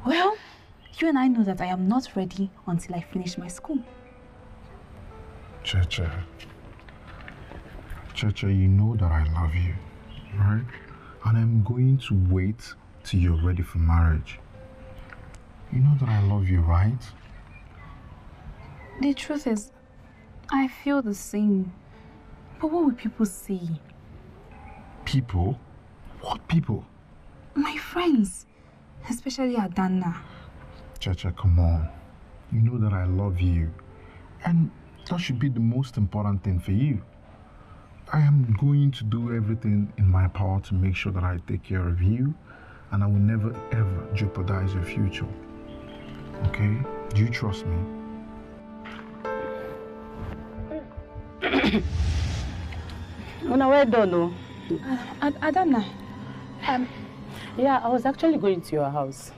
Well, you and I know that I am not ready until I finish my school. Cheche, you know that I love you, right? And I'm going to wait till you're ready for marriage. You know that I love you, right? The truth is, I feel the same. But what will people say? People? What people? My friends, especially Adana. Cheche, come on. You know that I love you. And that should be the most important thing for you. I am going to do everything in my power to make sure that I take care of you, and I will never ever jeopardize your future. Okay? Do you trust me? Well done, Adana. Yeah, I was actually going to your house.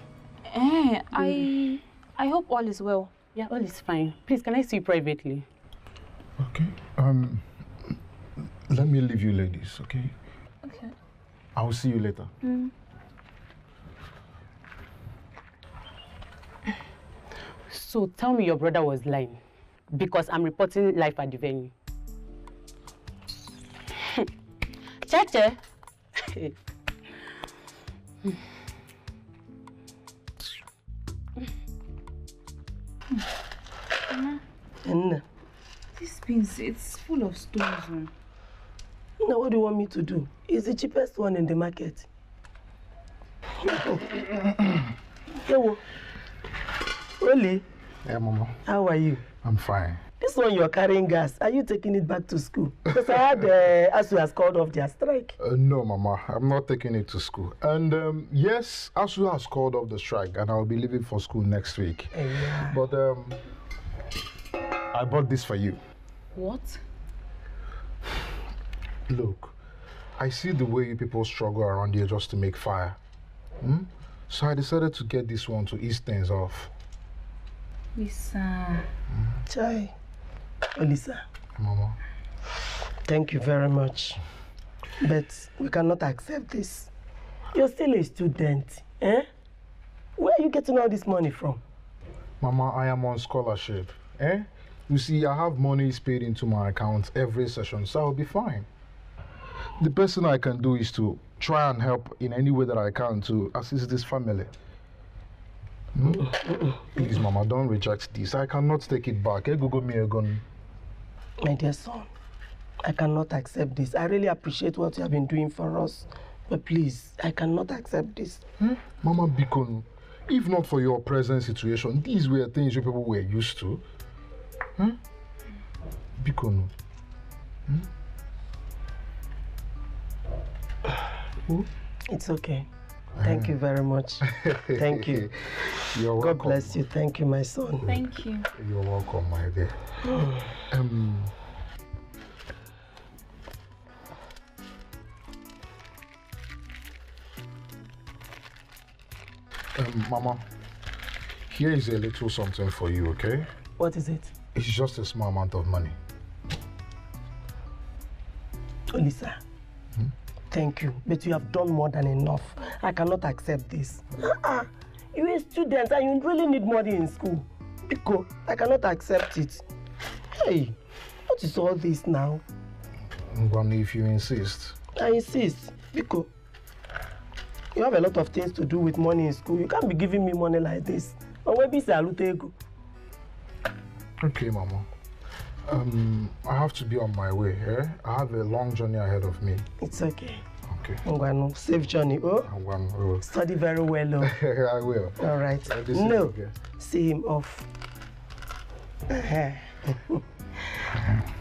I hope all is well. Yeah, all is fine. Please, can I see you privately? Okay. Let me leave you ladies, okay? Okay. I will see you later. So tell me your brother was lying, because I'm reporting live at the venue. Cheche. This beans, it's full of stones. Now what do you want me to do? It's the cheapest one in the market. Hello. Really? Yeah, Mama. How are you? I'm fine. This one you're carrying gas, are you taking it back to school? Because I had ASU has called off their strike. No, Mama, I'm not taking it to school. And yes, ASU has called off the strike, and I'll be leaving for school next week. Yeah. But I bought this for you. What? Look, I see the way you people struggle around here just to make fire. So I decided to get this one to ease things off. Lisa. Chai. Lisa. Mama. Thank you very much. But we cannot accept this. You're still a student, eh? Where are you getting all this money from? Mama, I am on scholarship, eh? You see, I have money paid into my account every session, so I'll be fine. The best thing I can do is to try and help in any way that I can to assist this family. Please, Mama, don't reject this. I cannot take it back. Google me again. My dear son, I cannot accept this. I really appreciate what you have been doing for us. But please, I cannot accept this. Mama Bikon, if not for your present situation, these were things you people were used to. Bikon. It's okay. Thank you very much. Thank you. You're welcome. God bless you. Thank you, my son. Thank you. You're welcome, my dear. Mama, here is a little something for you, okay? What is it? It's just a small amount of money. Lisa, thank you, but you have done more than enough. I cannot accept this. You're a student and you really need money in school. Because I cannot accept it. Hey, what is all this now? Ngwanu, if you insist. I insist. Because you have a lot of things to do with money in school. You can't be giving me money like this. Okay, Mama. I have to be on my way, eh? I have a long journey ahead of me. It's okay. Okay. Ngwanu, safe journey, oh? Ngwanu, Study very well, oh? I will. All right. No, see him off.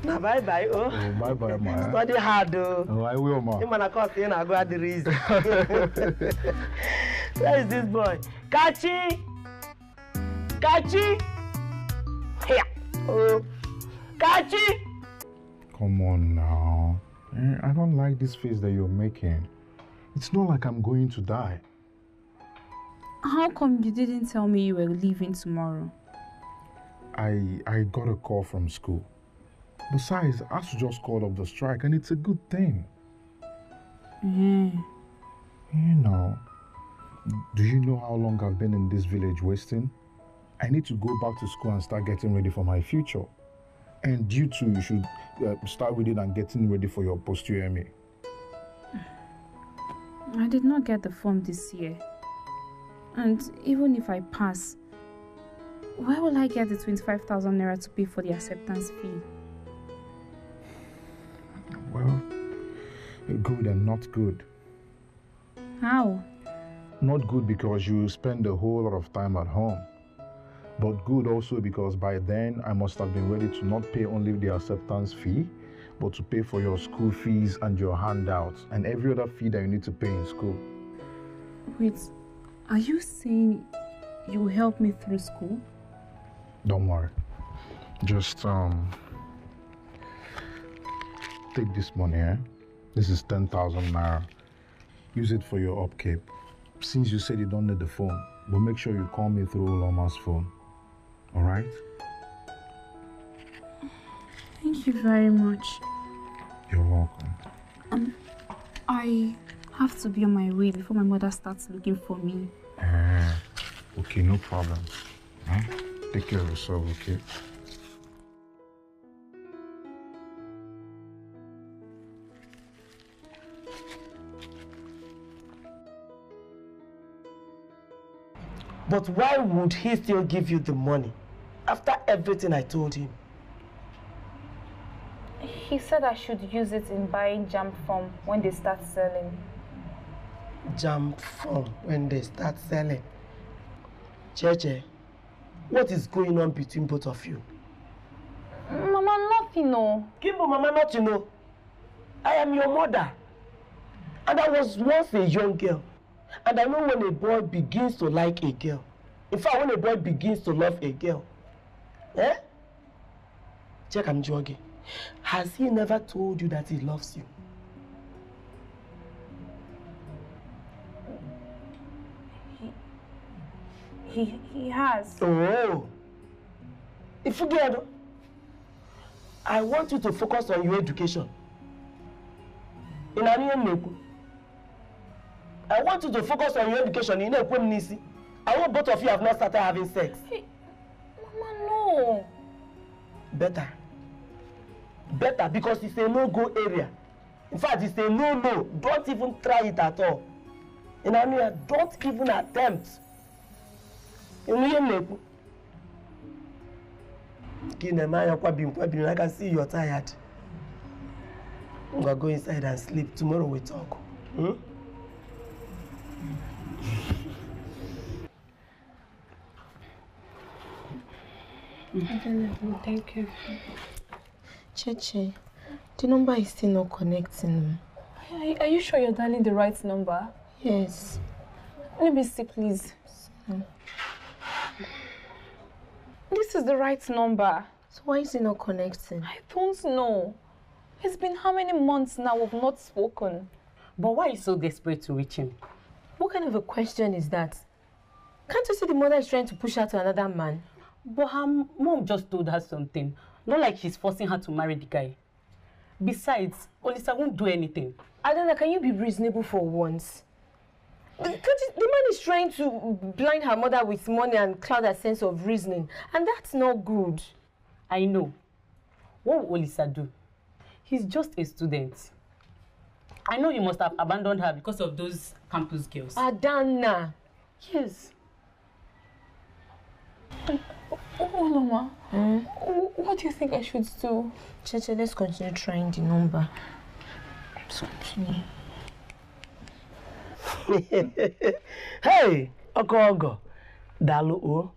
Now bye-bye, oh? Bye-bye, ma. Study hard, oh? Oh, I will, ma. You man, I can't stay and I go at the reason. Where is this boy? Kachi! Kachi! Here! Oh! Kachi! Come on now. I don't like this face that you're making. It's not like I'm going to die. How come you didn't tell me you were leaving tomorrow? I got a call from school. Besides, ASU just called off the strike and it's a good thing. You know, do you know how long I've been in this village wasting? I need to go back to school and start getting ready for my future. And you too, you should start reading and getting ready for your post-UMA. I did not get the form this year. And even if I pass, where will I get the 25,000 naira to pay for the acceptance fee? Well, good and not good. How? Not good because you spend a whole lot of time at home. But good also because by then I must have been ready to not pay only the acceptance fee, but to pay for your school fees and your handouts and every other fee that you need to pay in school. Wait, are you saying you will help me through school? Don't worry. Just take this money, eh? This is 10,000 naira. Use it for your upkeep. Since you said you don't need the phone, but make sure you call me through Loma's phone. All right? Thank you very much. You're welcome. I have to be on my way before my mother starts looking for me. Okay, no problem. Take care of yourself, okay? But why would he still give you the money after everything I told him? He said I should use it in buying jam form when they start selling. Jam form when they start selling? Cheche, what is going on between both of you? nothing, no. Kimbo, Mama, not to know. I am your mother. And I was once a young girl. And I know when a boy begins to like a girl. In fact, when a boy begins to love a girl. Eh? Check I'm jogging. Has he never told you that he loves you? He has. Oh. If you get it, I want you to focus on your education. I want you to focus on your education. I hope both of you have not started having sex. Hey, Mama, no. Better. Better, because it's a no-go area. In fact, it's a no-no. Don't even try it at all. Don't even attempt. I can see you're tired. I'm going to go inside and sleep. Tomorrow we talk. Thank you. Cheche, the number is still not connecting. Are you sure you're dialing the right number? Yes. Let me see, please. This is the right number. So why is it not connecting? I don't know. It's been how many months now we've not spoken? But why are you so desperate to reach him? What kind of a question is that? Can't you see the mother is trying to push her to another man? But her mom just told her something. Not like she's forcing her to marry the guy. Besides, Olisa won't do anything. Adana, can you be reasonable for once? The man is trying to blind her mother with money and cloud her sense of reasoning. And that's not good. I know. What will Olisa do? He's just a student. I know you must have abandoned her because of those campus girls. Adana. Yes. Oh, Mama. What do you think I should do? Cheche, let's continue trying the number. Let's continue. Hey, Ogo. Dalu,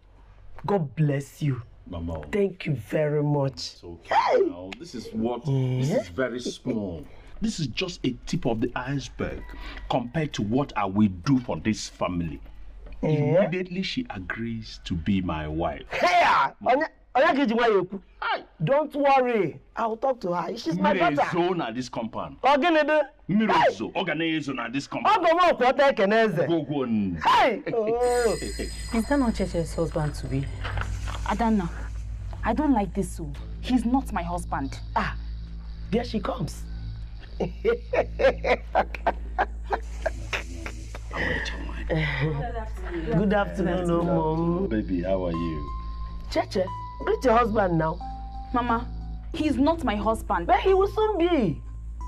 God bless you. Mama. Thank you very much. It's okay. Hey. Now, this is very small. This is just a tip of the iceberg compared to what I will do for this family. Immediately she agrees to be my wife. Hey! Don't worry. I'll talk to her. She's my daughter. Zone at this compound. Mirozo. Organization at this compound. Hey! Is that not Cheche's husband to be? Adana, I don't like this so. He's not my husband. Ah, there she comes. Good afternoon, Mom. Baby, how are you? Cheche, greet your husband now. Mama, he's not my husband. But he will soon be.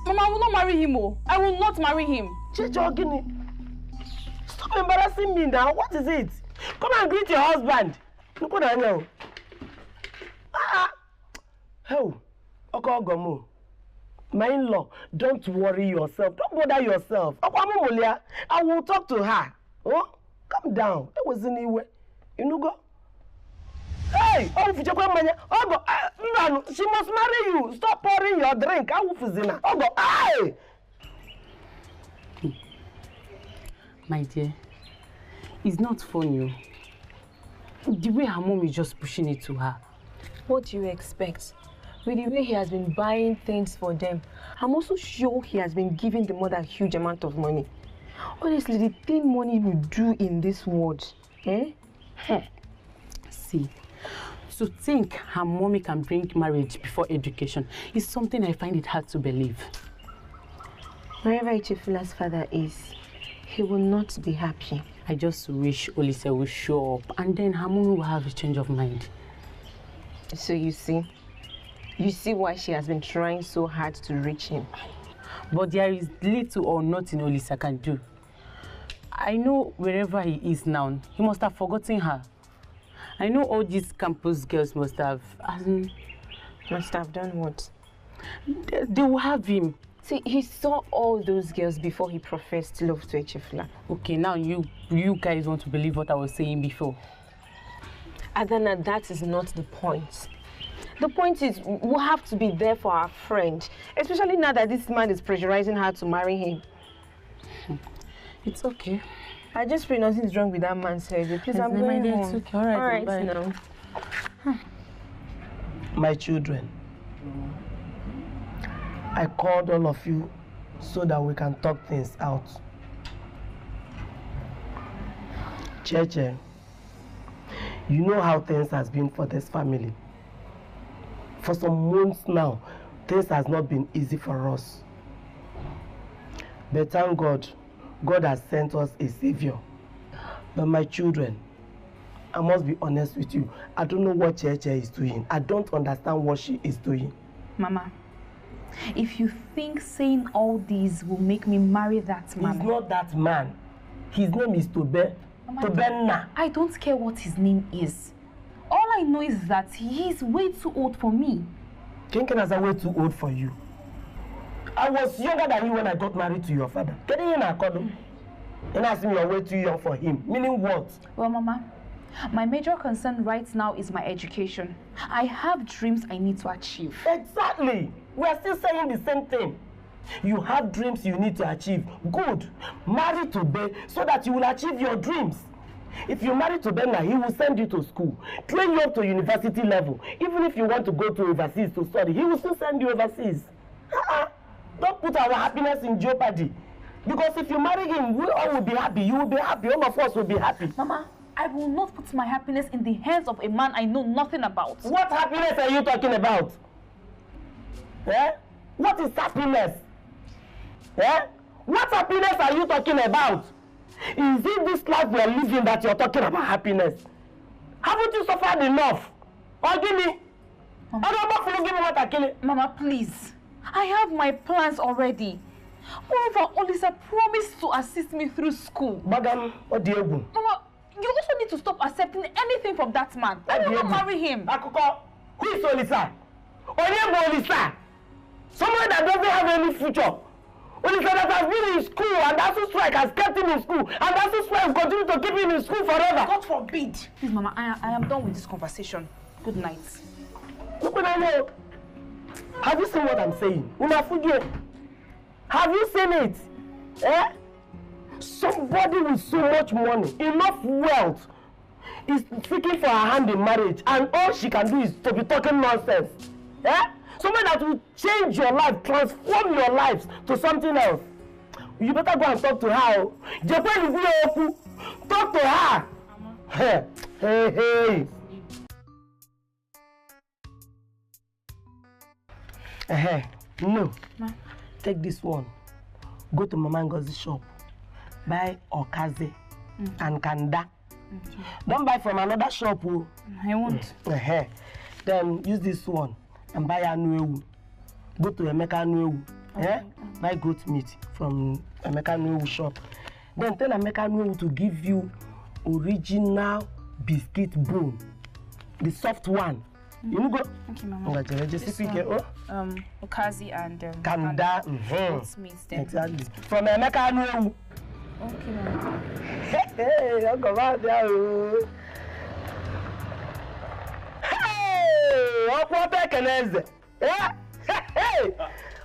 Mama, I will not marry him. I will not marry him. Cheche Ogini, stop embarrassing me now. What is it? Come and greet your husband. Look what I know. Oh, Okogomo. My in-law, don't worry yourself. Don't bother yourself. I will talk to her. Oh, calm down. It was anywhere. You know, go. Hey, she must marry you. Stop pouring your drink. Hey! My dear, it's not funny. The way her mom is just pushing it to her. What do you expect? With the way he has been buying things for them, I'm also sure he has been giving the mother a huge amount of money. Honestly, the thing money will do in this world, eh? See, to think her mommy can bring marriage before education is something I find it hard to believe. Wherever Ichefula's father is, he will not be happy. I just wish Olise will show up and then her mommy will have a change of mind. So you see why she has been trying so hard to reach him. But there is little or nothing Olisa can do. I know wherever he is now, he must have forgotten her. I know all these campus girls must have done what? They will have him. See, he saw all those girls before he professed love to Echefula. Okay, now you guys want to believe what I was saying before. Adana, that is not the point. The point is, we'll have to be there for our friend, especially now that this man is pressurizing her to marry him. It's okay. I just pray nothing's wrong with that man's head. Please, I'm going home. It's okay. All right, bye. Now. My children, I called all of you so that we can talk things out. Cheche, you know how things has been for this family. For some months now, things has not been easy for us. But thank God, God has sent us a savior. But my children, I must be honest with you. I don't know what Cheche is doing. I don't understand what she is doing. Mama, if you think saying all these will make me marry that man... He's not that man. His name is Tobe. Tobenna. I don't care what his name is. All I know is that he is way too old for me. Kinkin is way too old for you. I was younger than you when I got married to your father. Can you hear? And I think you're way too young for him. Meaning what? Well, Mama, my major concern right now is my education. I have dreams I need to achieve. Exactly. We are still saying the same thing. You have dreams you need to achieve. Good. Marry Tobe so that you will achieve your dreams. If you marry Tobe now, he will send you to school, train you up to university level. Even if you want to go to overseas to study, he will still send you overseas. Don't put our happiness in jeopardy. Because if you marry him, we all will be happy. You will be happy. All of us will be happy. Mama, I will not put my happiness in the hands of a man I know nothing about. What happiness are you talking about? Eh? What is happiness? Eh? What happiness are you talking about? Is it this life we are living that you're talking about happiness? Haven't you suffered enough? Or give me? Mama, please. I have my plans already. Moreover, Olisa promised to assist me through school. Madam, what do you do? Mama, you also need to stop accepting anything from that man. I will not marry him. Akoko, who is Olisa? Olisa? Someone that doesn't have any future. Olisa that has been in school and that's strike has kept him in school and that's strike will continue to keep him in school forever. God forbid. Please, Mama, I am done with this conversation. Good night. Have you seen what I'm saying? Have you seen it? Eh? Somebody with so much money, enough wealth, is seeking for her hand in marriage, and all she can do is to be talking nonsense. Eh? Somebody that will change your life, transform your lives to something else. You better go and talk to her. Talk to her. Hey, hey. No. Ma. Take this one. Go to Mama Ngozi's shop. Buy okaze and kanda. Okay. Don't buy from another shop. I won't. Then use this one and buy anuewu. Go to Emeka anuewu. Okay. Buy goat meat from Emeka anuewu shop. Then tell Emeka anuewu to give you original biscuit bone. The soft one. You know go. Okay, Mama. Okazi and kanda. Meat. Exactly. From Emeka anuewu. Okay, Mama. Hey, I'll go out there. Hey, what back yeah. Hey,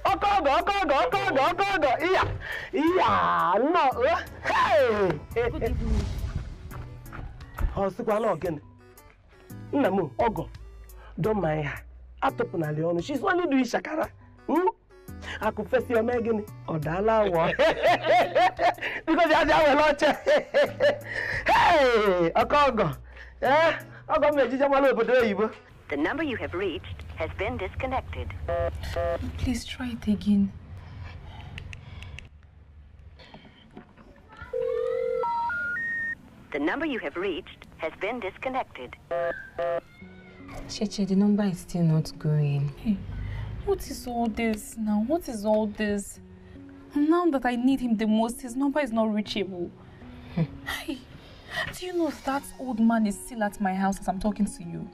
Okogo. Yeah, no. Hey. Good evening. Oh, Sikwano again. Namu, Ogo. Don't mind her. Atopuna Leon. She's only doing shakara. I could face your Megan or Dala. Because you have a lot. Hey, Okogo. Yeah, Ogo. The number you have reached has been disconnected. Please try it again. The number you have reached has been disconnected. Cheche, the number is still not going. Hey, what is all this now? What is all this? Now that I need him the most, his number is not reachable. Hey, do you know that old man is still at my house as I'm talking to you?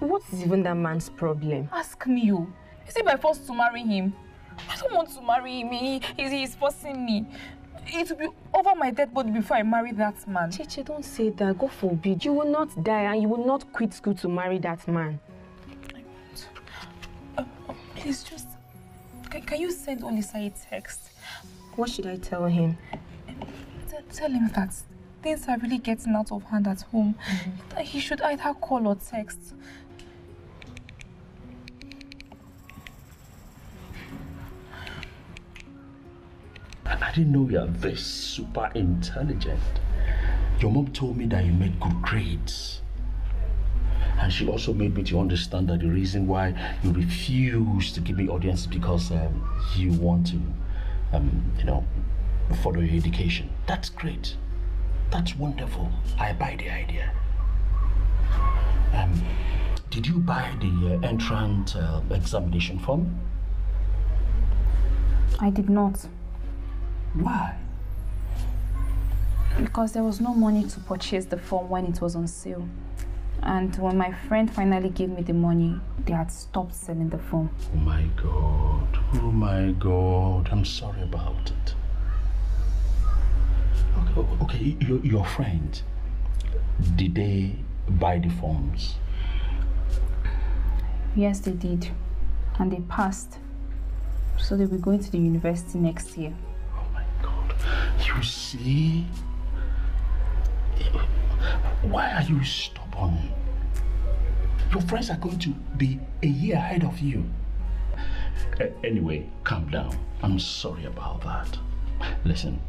What is even that man's problem? Ask me, you. Is it by force to marry him? I don't want to marry him. He's forcing me. It will be over my dead body before I marry that man. Cheche, don't say that. God forbid. You will not die and you will not quit school to marry that man. Please just... Can you send Olisa a text? What should I tell him? Tell him that things are really getting out of hand at home. That he should either call or text. I didn't know you are this super intelligent. Your mom told me that you made good grades. And she also made me to understand that the reason why you refuse to give me audience is because you want to, follow your education. That's great. That's wonderful. I buy the idea. Did you buy the entrance examination form? I did not. Why? Because there was no money to purchase the form when it was on sale. And when my friend finally gave me the money, they had stopped selling the form. Oh my God. Oh my God. I'm sorry about it. Okay, your friend, did they buy the forms? Yes, they did. And they passed. So they'll be going to the university next year. Oh my God. You see? Why are you stubborn? Your friends are going to be a year ahead of you. Anyway, calm down. I'm sorry about that. Listen,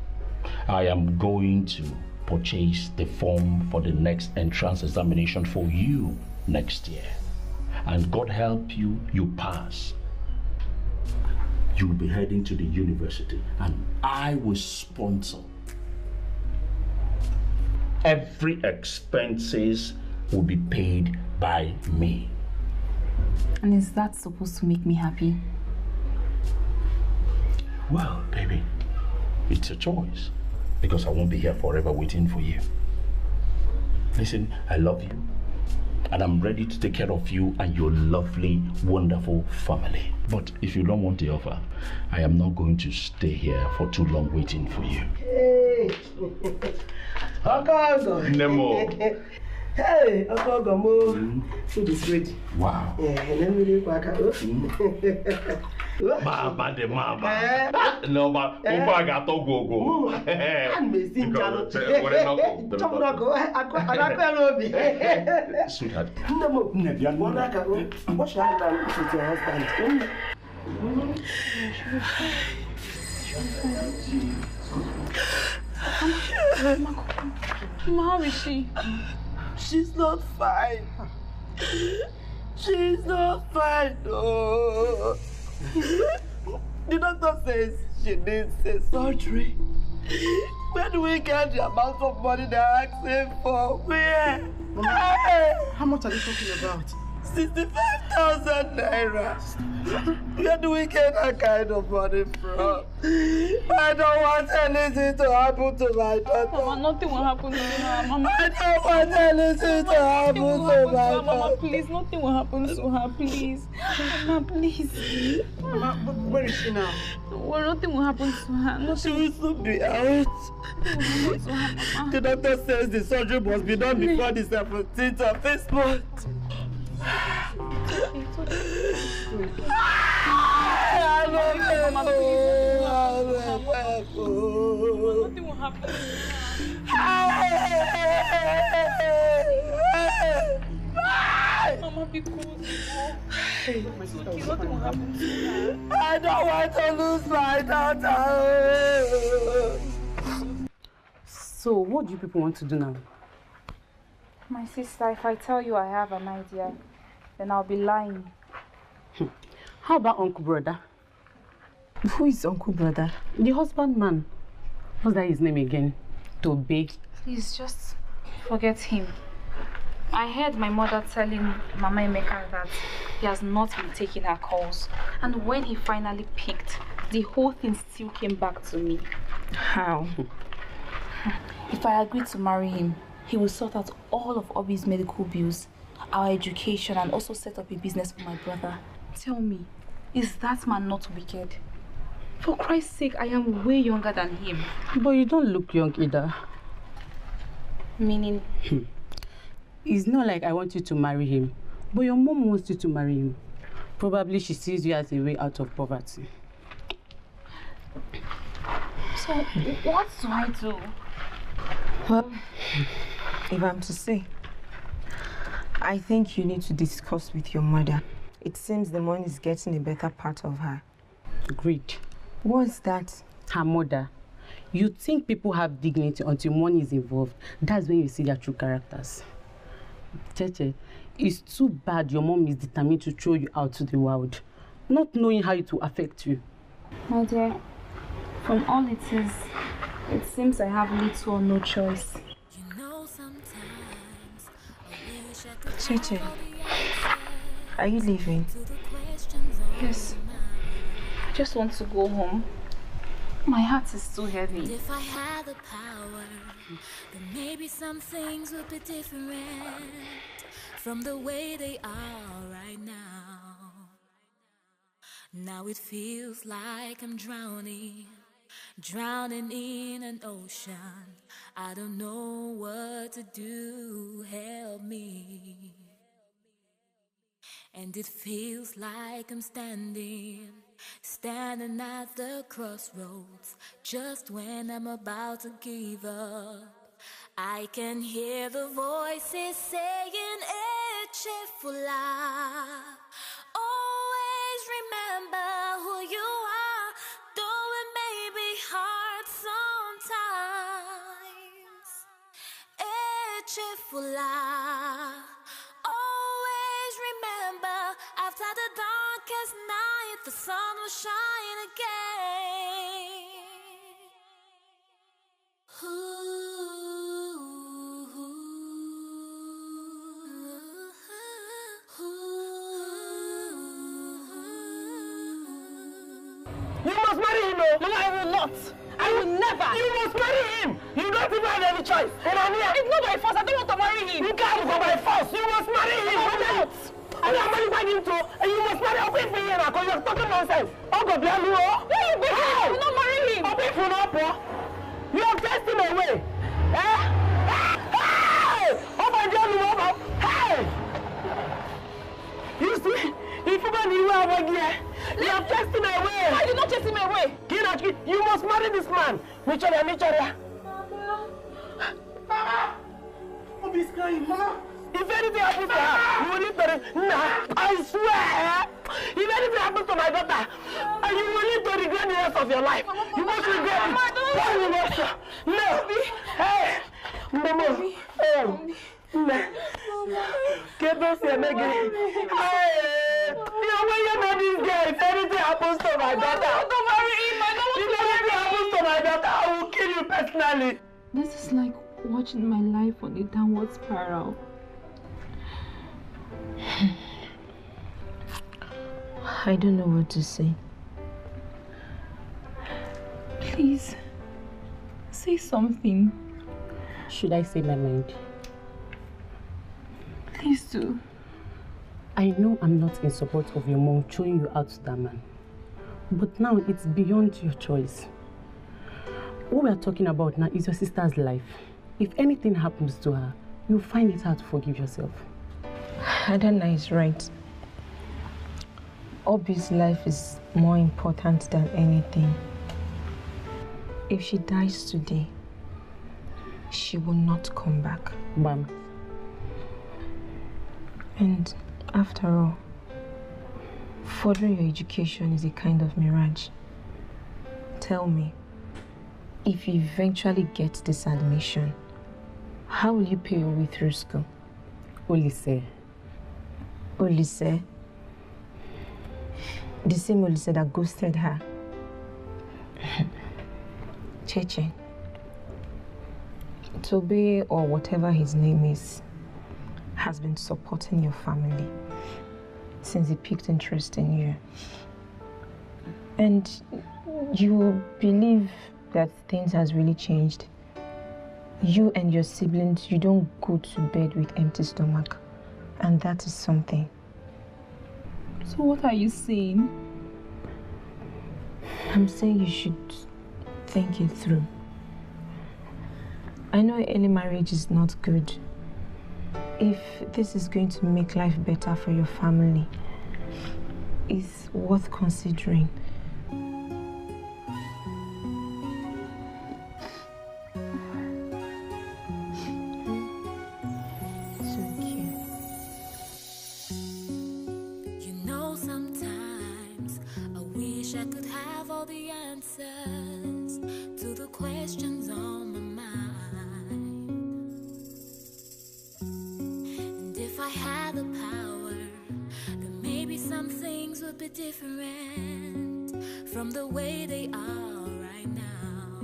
I am going to purchase the form for the next entrance examination for you next year. And God help you, you pass. You'll be heading to the university and I will sponsor. Every expenses will be paid by me. And is that supposed to make me happy? Well, baby, it's a choice because I won't be here forever waiting for you. Listen, I love you and I'm ready to take care of you and your lovely, wonderful family. But if you don't want the offer, I am not going to stay here for too long waiting for you. Hey! Nemo. Hey, food is ready. Wow. Mama de mama. No, but Uba got to go. I'm missing Jalo. Sweetheart. What shall I do with your husband? How is she? She's not fine. She's not fine. Oh. The doctor says she needs a surgery. Where do we get the amount of money they're asking for? Where? Mama, how much are you talking about? 65,000 naira. Where do we get that kind of money from? I don't want anything to happen to my daughter. Mama, nothing will happen to her, Mama. I don't want anything to happen to my daughter. Mama, please, nothing will happen to her, please. Mama, please. Mama, where is she now? Well, nothing will happen to her. She will soon be out. The doctor says the surgery must be done before the 17th of this month. Nothing will happen. Mama, be cool. Nothing will happen to her. I don't want to lose my daughter. So, what do you people want to do now? My sister, if I tell you I have an idea, then I'll be lying. How about Uncle Brother? Who is Uncle Brother? The husband man. What's that his name again? Tobe. Please just forget him. I heard my mother telling Mama Emeka that he has not been taking her calls. And when he finally picked, the whole thing still came back to me. How? If I agreed to marry him, he will sort out all of Obi's medical bills, our education, and also set up a business for my brother. Tell me, is that man not wicked? For Christ's sake, I am way younger than him. But you don't look young either. Meaning? It's not like I want you to marry him, but your mom wants you to marry him. Probably she sees you as a way out of poverty. So, what do I do? Well, if I'm to say, I think you need to discuss with your mother. It seems the money is getting a better part of her. Agreed. What's that? Her mother. You think people have dignity until money is involved. That's when you see their true characters. Cheche, it's too bad your mom is determined to throw you out to the world, not knowing how it will affect you. My dear, from all it is, it seems I have little or no choice. Cheche, are you leaving? Yes. I just want to go home. My heart is too heavy. If I had the power, then maybe some things would be different from the way they are right now. Now it feels like I'm drowning in an ocean. I don't know what to do, help me. And it feels like I'm standing at the crossroads, just when I'm about to give up. I can hear the voices saying, Echefula, always remember who you are, though it may be hard sometimes. Echefula, always remember, after the darkest night, the sun will shine again. You must marry him, no? No, I will not. I will never. You must marry him. You don't even have any choice. It's not by force. I don't want to marry him. You can't go by force. You must marry him. I will not. I am marrying him too. And you must marry Obi for him because you're talking nonsense. Oh, God, bless you. Why you begging? I will not marry him. Obi for no poor. You have chased him away. Eh? Hey! Oh, my dear, hey! You see? If you have again, you have chased him away. Why did not chase him away? You must marry this man. Michoria. Mama! Obi is crying. Mama! If anything happens to her, you will leave the... Nah, I swear! If anything happens to my daughter, you will need to regret the rest of your life. You must regret it. Why you must? No! Hey! Mama! Hey! Get those here, Megan. Hey! You know this guy. If anything happens to my daughter, don't marry him. If anything happens to my daughter, I will kill you personally. This is like watching my life on a downward spiral. I don't know what to say. Please, say something. Should I say my mind? Please do. I know I'm not in support of your mom throwing you out to that man. But now it's beyond your choice. What we are talking about now is your sister's life. If anything happens to her, you'll find it hard to forgive yourself. Adana is right. Obi's life is more important than anything. If she dies today, she will not come back. Bam. And after all, furthering your education is a kind of mirage. Tell me, if you eventually get this admission, how will you pay your way through school? Olise. Olise? The same Olise that ghosted her. Cheche. Tobe, or whatever his name is, has been supporting your family since he picked interest in you. And you believe that things has really changed. You and your siblings, you don't go to bed with empty stomach. And that is something. So what are you saying? I'm saying you should think it through. I know early marriage is not good. If this is going to make life better for your family, is worth considering. You know, sometimes I wish I could have all the answers to the questions on my mind. And if I had the power, then maybe some things would be different from the way they are right now.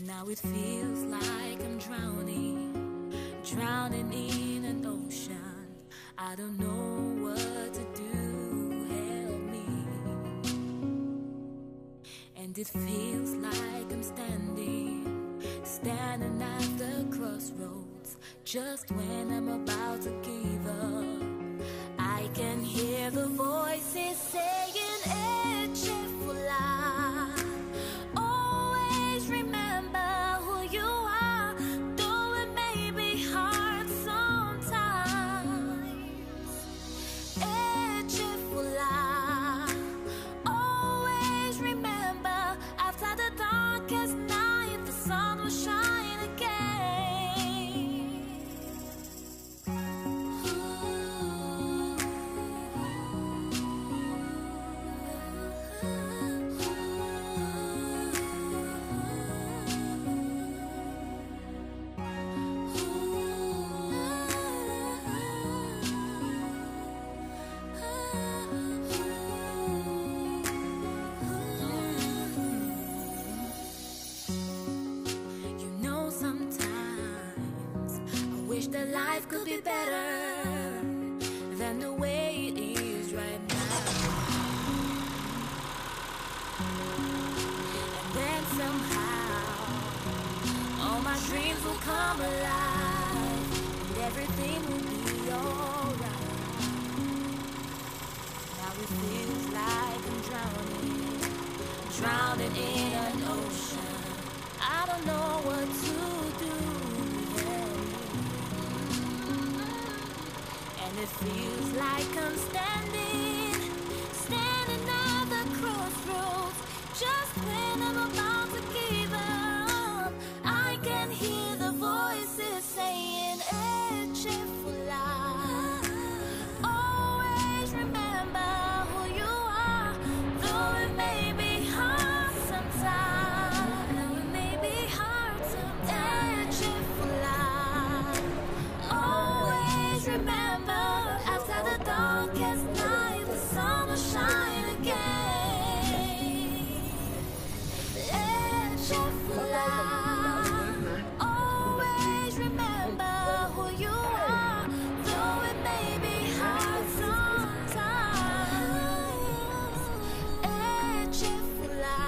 Now it feels like I'm drowning in an ocean. I don't know what to do, help me. And it feels like I'm standing at the crossroads, just when I'm about to give up. I can hear the voices saying, Echefula, always remember who you are, though it may be hard sometimes. Echefula, always remember, after the darkest night, the sun will shine again. You know, sometimes I wish that life could be better than the way it is right now. And then somehow all my dreams will come alive, and everything will be alright. Now it feels like I'm drowning in an ocean. I don't know what to do, help me. And it feels like I'm standing at the crossroads, just when I'm about to give up. I can hear the voices saying, Echefula, always remember who you are, though it may be hard sometimes. Though it may be hard sometimes. Echefula, always remember, after the darkest night, the sun will shine again. Echefula, always remember who you are, though it may be hard sometimes. Echefula,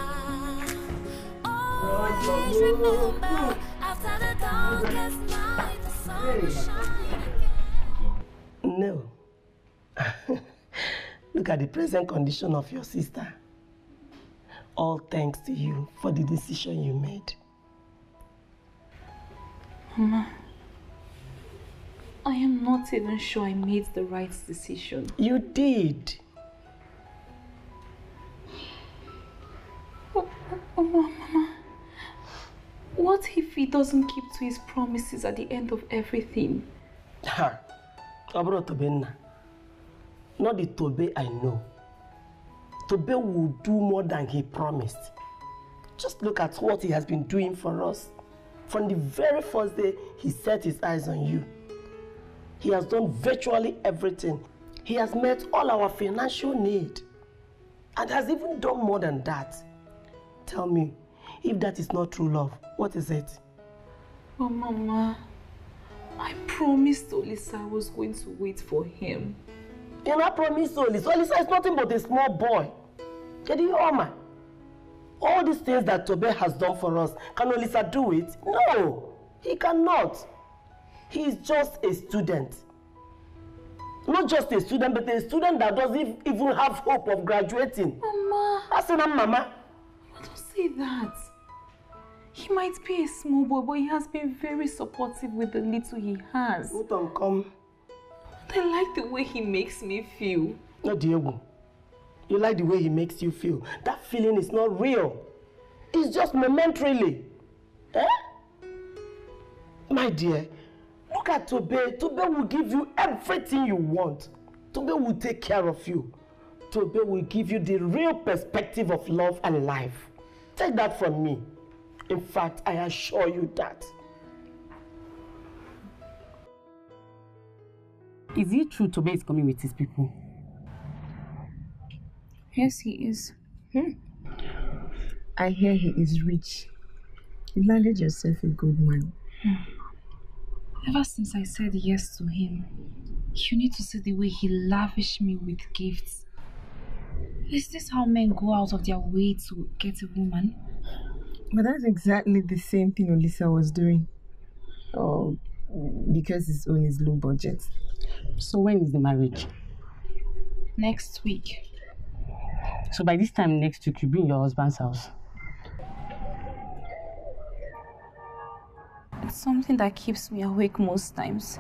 always remember, after the darkest night, the sun will shine again. No. Look at the present condition of your sister. All thanks to you for the decision you made. Mama, I am not even sure I made the right decision. You did. Mama, what if he doesn't keep to his promises at the end of everything? Ha! Abro Tobenna. Not the Tobe I know. Tobe will do more than he promised. Just look at what he has been doing for us. From the very first day he set his eyes on you. He has done virtually everything. He has met all our financial need. And has even done more than that. Tell me, if that is not true love, what is it? But Mama, I promised Olisa I was going to wait for him. You not promise Olisa. Olisa is nothing but a small boy. Oma, all these things that Tobe has done for us, can Olisa do it? No, he cannot. He is just a student. Not just a student, but a student that doesn't even have hope of graduating. Mama. That's enough, Mama. Don't say that. He might be a small boy, but he has been very supportive with the little he has. Come. I like the way he makes me feel. No, Diego. You like the way he makes you feel. That feeling is not real. It's just momentarily. Eh? My dear, look at Tobe. Tobe will give you everything you want. Tobe will take care of you. Tobe will give you the real perspective of love and life. Take that from me. In fact, I assure you that. Is it true Tobe is coming with his people? Yes, he is. I hear he is rich. You landed yourself a good man. Ever since I said yes to him, you need to see the way he lavished me with gifts. Is this how men go out of their way to get a woman? But that's exactly the same thing Olisa was doing. Oh, because his own is low budget. So when is the marriage? Next week. So by this time next week, you'll be in your husband's house. It's something that keeps me awake most times.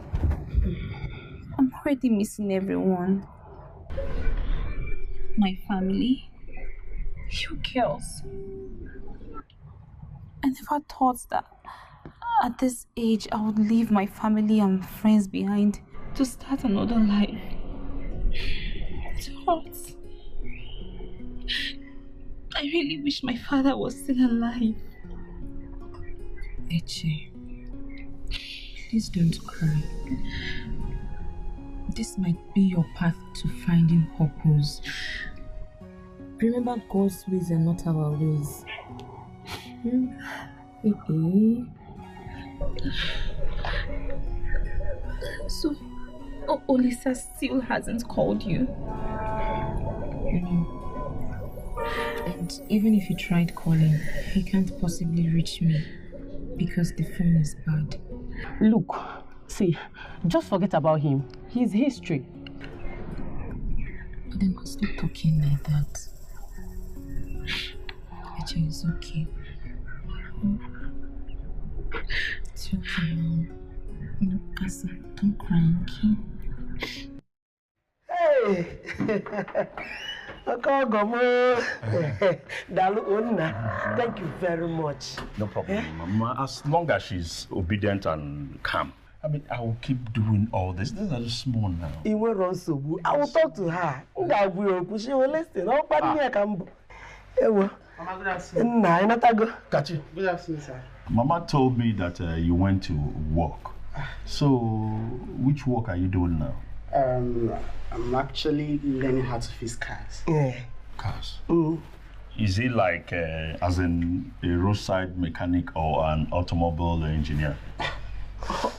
I'm already missing everyone. My family. You girls. I never thought that at this age I would leave my family and friends behind to start another life. It hurts. I really wish my father was still alive. Eche, please don't cry. This might be your path to finding purpose. Remember, God's ways are not our ways. So, Olisa still hasn't called you? No. And even if he tried calling, he can't possibly reach me because the phone is bad. Look, see, just forget about him. He's history. But then stop talking like that. Eche, it's okay. It's okay now. Asa, don't cry, okay? Hey! Thank you very much. No problem, Mama. As long as she's obedient and calm. I mean, I will keep doing all this. These are just small now. I will talk to her. She will listen. Good afternoon, sir. Mama told me that you went to work. So, which work are you doing now? I'm actually learning how to fix cars. Yeah. Cars? Is it like, as in a roadside mechanic or an automobile engineer?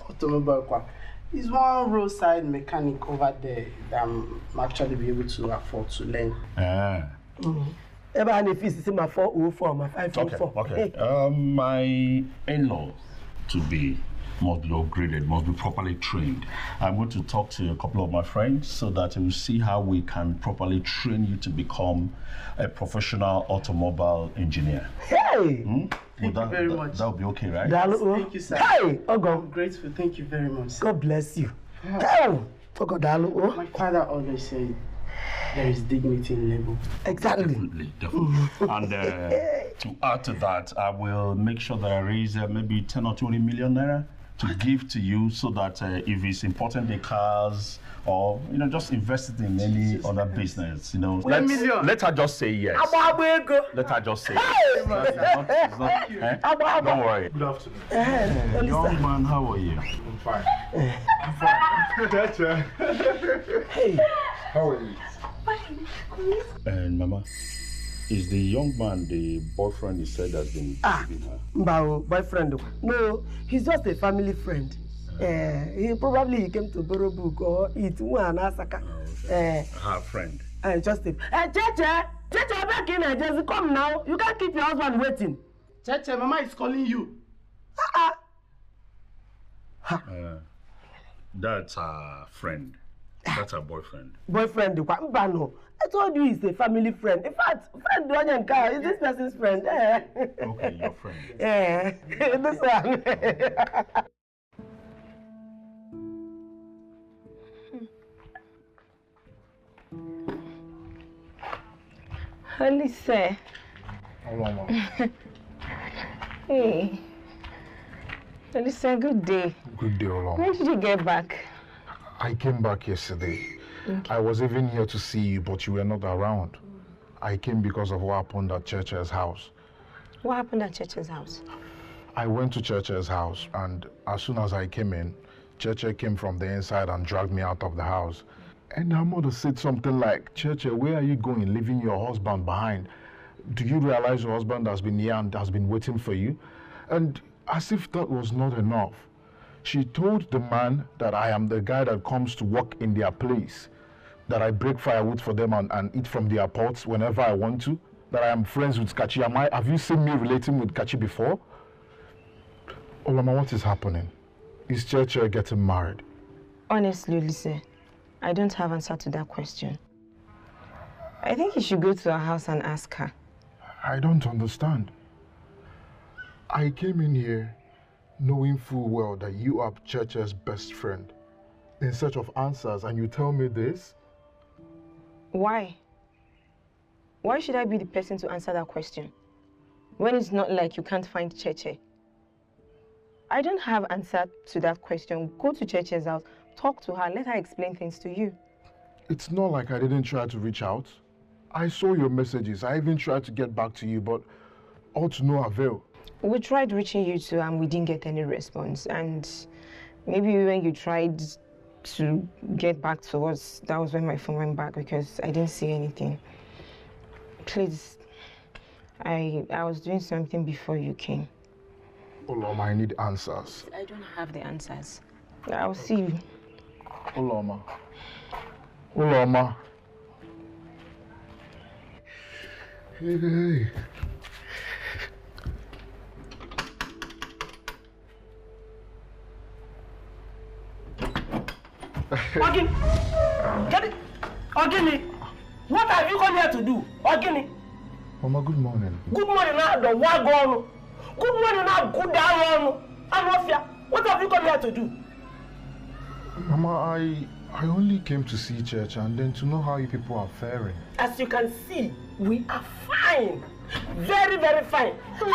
Automobile. It's one roadside mechanic over there that I'm actually be able to afford to learn. Ever if it's my 404, my 504. Okay. My in-law to be must be upgraded, must be properly trained. I'm going to talk to a couple of my friends so that we'll see how we can properly train you to become a professional automobile engineer. Hey! Thank you very much. That'll be okay, right? Thank you, sir. Hey! I'm grateful. Thank you very much, sir. God bless you. Hey! My father always said there is dignity in labor. Exactly. Definitely. And to add to that, I will make sure that I raise maybe 10 or 20 million naira to give to you so that if it's important the cars or just invest it in any other business, let her just say yes. Let her just say yes. Don't worry. Good afternoon. Young man, how are you? I'm fine. I'm fine. Hey, how are you? And Mama, is the young man the boyfriend you said has been giving her? Boyfriend? No, he's just a family friend. He came to borrow book or eat one asaka. Her friend. Just a. Cheche, back in. Just come now. You can't keep your husband waiting. Cheche, Mama is calling you. That's her friend. That's her boyfriend. Boyfriend, no. I told you he's a family friend. In fact, friend is this person's friend. Okay, your friend. This one. Listen. Hey. Listen, good day. Good day, Oloma. When did you get back? I came back yesterday. Okay. I was even here to see you, but you were not around. I came because of what happened at Church's house. What happened at Church's house? I went to Church's house, and as soon as I came in, Church came from the inside and dragged me out of the house. And her mother said something like, Church, where are you going, leaving your husband behind? Do you realize your husband has been here and has been waiting for you? And as if that was not enough, she told the man that I am the guy that comes to work in their place, that I break firewood for them and eat from their pots whenever I want to, that I am friends with Kachi. Have you seen me relating with Kachi before? Oloma, what is happening? Is Church getting married? Honestly, listen, I don't have answer to that question. I think you should go to her house and ask her. I don't understand. I came in here knowing full well that you are Church's best friend, in search of answers, and you tell me this? Why? Why should I be the person to answer that question? When it's not like you can't find Cheche. I don't have answer to that question. Go to Cheche's house, talk to her, let her explain things to you. It's not like I didn't try to reach out. I saw your messages. I even tried to get back to you, but all to no avail. We tried reaching you too, and we didn't get any response. And maybe when you tried to get back to us, that was when my phone went back because I didn't see anything. Please, I was doing something before you came. Oloma, I need answers. I don't have the answers. I'll see you. Oloma. Oloma. Hey. Ogini! Get it! Ogini! What have you come here to do? Ogini! Mama, good morning. Good morning now, the wagon. Good morning now, good down. Amofia, what have you come here to do? Mama, I only came to see Church and then to know how you people are faring. As you can see, we are fine. Very, very fine. Go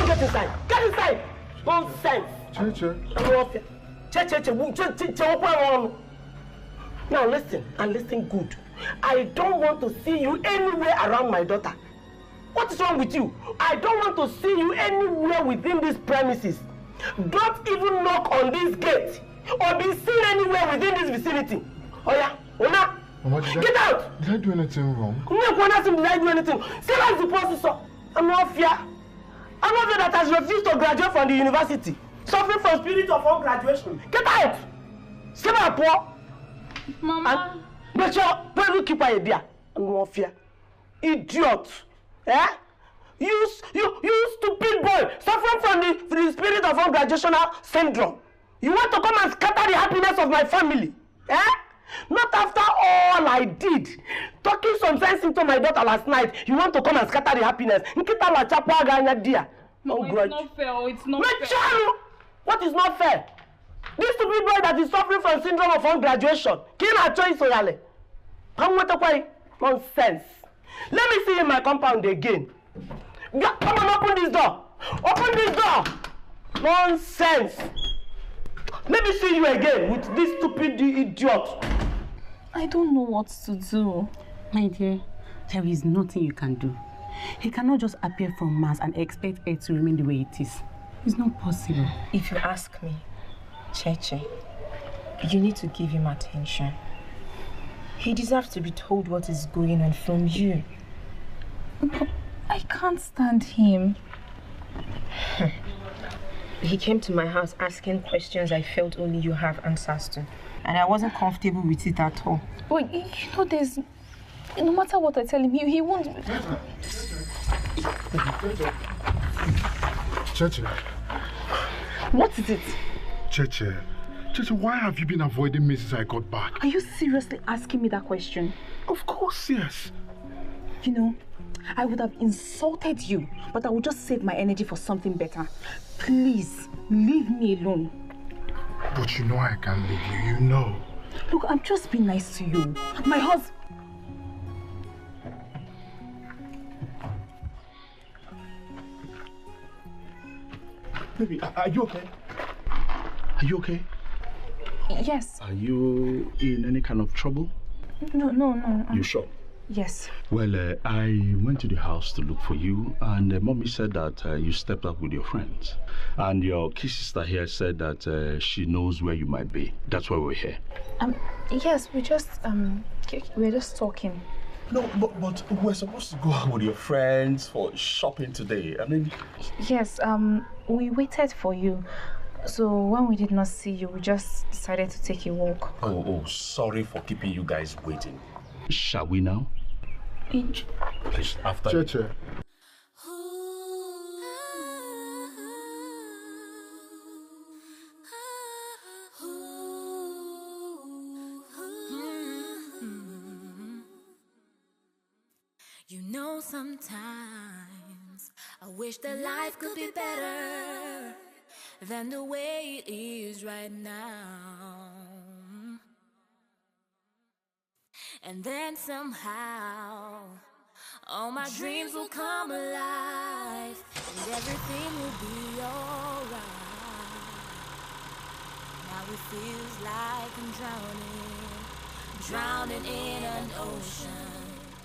get inside. Get inside. Nonsense. Church. Now listen, and listen good. I don't want to see you anywhere around my daughter. What is wrong with you? I don't want to see you anywhere within these premises. Don't even knock on this gate or be seen anywhere within this vicinity. Oh yeah, Ona, Mama, get out! Did I do anything wrong? Did I do anything? See that's the processor. I'm not fear that has refused to graduate from the university, suffering from spirit of graduation. Get out! See my poor. Mama. But you keep my idea. I'm not fear. Idiot. Eh? You stupid boy, suffering from the spirit of ungratulational syndrome. You want to come and scatter the happiness of my family? Eh? Not after all I did. Talking some sense into my daughter last night, you want to come and scatter the happiness. Mama, it's not fair. It's not fair. What is not fair? This stupid boy that is suffering from syndrome of ungraduation. Nonsense. Let me see you in my compound again. Come on, open this door. Open this door. Nonsense. Let me see you again with this stupid idiot. I don't know what to do. My dear, there is nothing you can do. He cannot just appear from Mars and expect it to remain the way it is. It's not possible. If you ask me, Cheche, you need to give him attention. He deserves to be told what is going on from you. But I can't stand him. He came to my house asking questions I felt only you have answers to. And I wasn't comfortable with it at all. But there's... No matter what I tell him, he won't... Cheche. What is it? Cheche, why have you been avoiding me since I got back? Are you seriously asking me that question? Of course, yes. You know, I would have insulted you, but I would just save my energy for something better. Please, leave me alone. But you know I can't leave you, you know. Look, I'm just being nice to you. My husband... Baby, are you okay? Are you okay? Yes. Are you in any kind of trouble? No. You sure? Yes. Well, I went to the house to look for you, and Mommy said that you stepped out with your friends. And your kid sister here said that she knows where you might be. That's why we're here. Yes, we're just talking. No, but we're supposed to go out with your friends for shopping today. I mean... Yes, we waited for you. So when we did not see you, we just decided to take a walk. Oh, sorry for keeping you guys waiting. Shall we now? Please, after. Che. You know, sometimes I wish that life could be better than the way it is right now. And then somehow all my dreams will come alive and everything will be alright. Now it feels like I'm drowning in an ocean.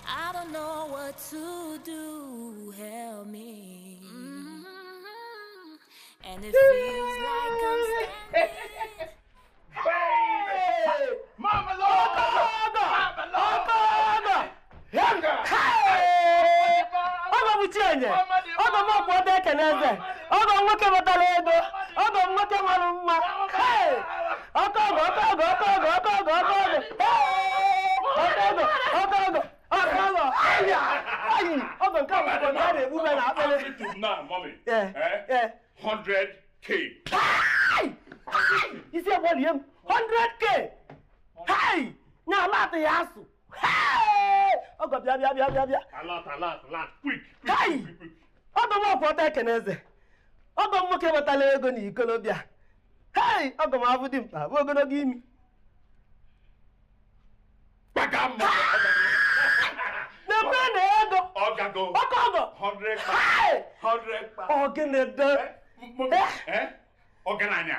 I don't know what to do, help me. And it feels like I'm standing. Hey! Mama Lord! Mommy. Yeah. 100K. You see what him? 100K. Hey! Now lot the yasu. Hey! Oh God, bia. A lot. Quick. Hey! Oh don't walk what I can say. Oh don't walk what I lay go ni Colombia. Hey! Oh don't have him. We're gonna give me. Ogago. 100. Hey! 100. Ogenede. Ogananya.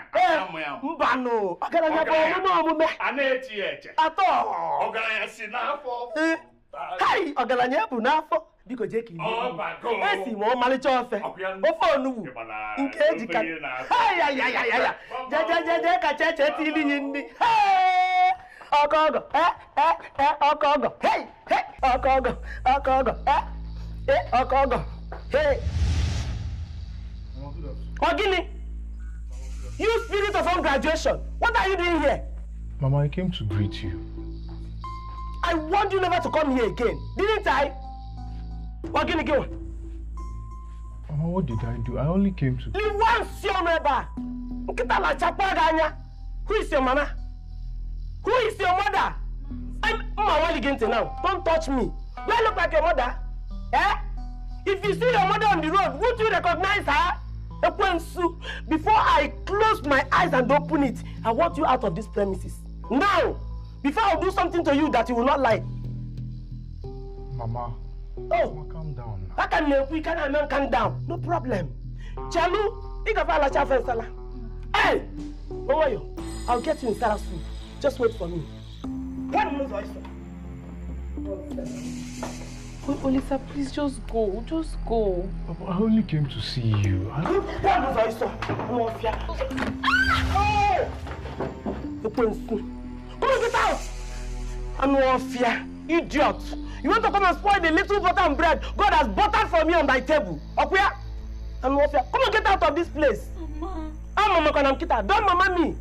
Mbano. Ogananya bo no omume. Aneti eche. Ato. Ogananya si n'afọ. Hey, ogananya bu n'afọ. Biko je ki. Obago. Esi mo malicha ofe. Ofe onugbu. Nke ejika. Hey ya. Je ka cheche tili yindi. Hey! Okogo. Okogo. Hey. Okogo. Okogo. Hey. Ogini. You spirit of graduation. What are you doing here? Mama, I came to greet you. I warned you never to come here again. Didn't I? Ogini, go. Mama, what did I do? I only came to... You want your neighbor. Who is your mama? Who is your mother? I'm Mama Ligente now. Don't touch me. Do I look like your mother? Eh? If you see your mother on the road, would you recognize her? Before I close my eyes and open it, I want you out of this premises. Now! Before I do something to you that you will not like. Mama. Oh! Mama, calm down now. How can we calm down? No problem. Chalu, you can follow Chafa Sala. Hey! Owayo, I'll get you in Sarah soup. Just wait for me. What knows I Olisa, please just go. Just go. Papa, I only came to see you. What knows I saw? Come on, get out! I'm no fear. Idiot. You want to come and spoil the little butter and bread God has buttered for me on my table? Up here? I'm no fear. Come on, get out of this place. Mama. I'm Mama Kanamkita. Don't mama me.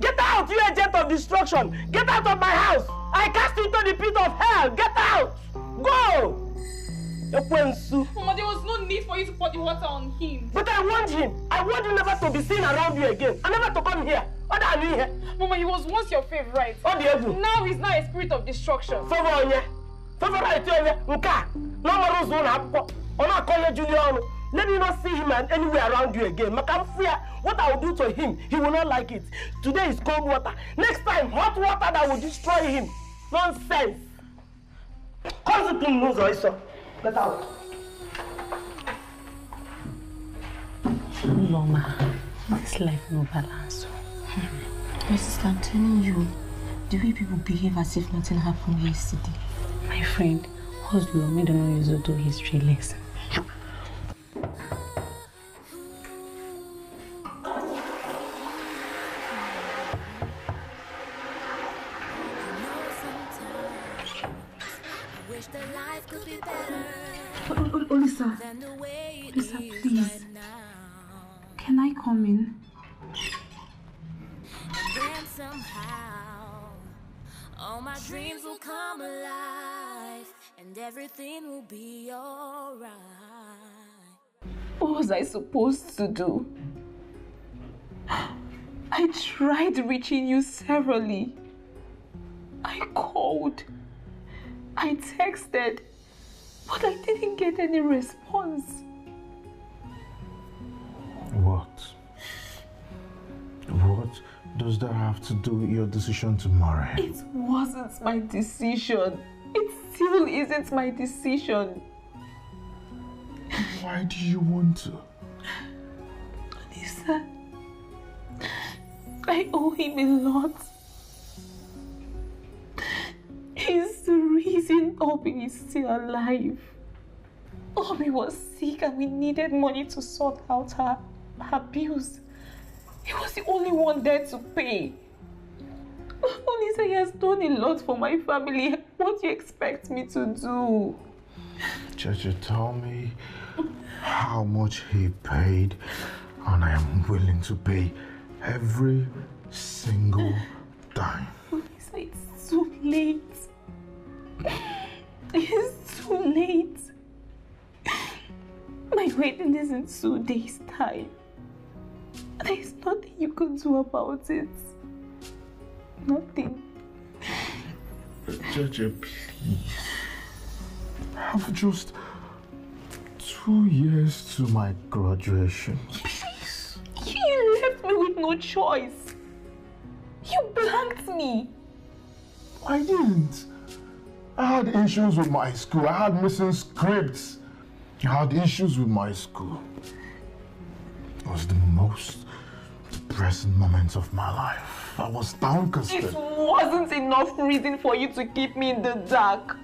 Get out, you agent of destruction. Get out of my house. I cast you into the pit of hell. Get out. Go. Mama, there was no need for you to pour the water on him. But I warned him. I warned you never to be seen around you again. And never to come here. What are you here? Mama, he was once your favorite. Oh, the now he's not a spirit of destruction. Favorite. Nka. No more zone up. Ona call Julian. Let me not see him and anywhere around you again. What I will do to him, he will not like it. Today is cold water. Next time, hot water that will destroy him. Nonsense. Constantly knows also. Get out. Loma, this life no balance. My sister, I'm telling you, the way people behave as if nothing happened yesterday. My friend, Oslo made no use to do history lesson. Olisa, please. Can I come in? Then somehow all my dreams will come alive and everything will be alright. What was I supposed to do? I tried reaching you severally. I called. I texted. But I didn't get any response. What? What does that have to do with your decision to marry? It wasn't my decision. It still isn't my decision. Why do you want to? Lisa, I owe him a lot. He's the reason Obi is still alive. Obi was sick and we needed money to sort out her bills. He was the only one there to pay. Lisa, he has done a lot for my family. What do you expect me to do? Chacha, tell me how much he paid, and I am willing to pay every single dime. Lisa, it's too late. It's too late. My wedding is in 2 days' time. There's nothing you can do about it. Nothing. Chacha, please. I have just 2 years to my graduation. Please. You left me with no choice. You blanked me. I didn't. I had issues with my school. I had missing scripts. I had issues with my school. It was the most depressing moment of my life. I was downcasted. It wasn't enough reason for you to keep me in the dark.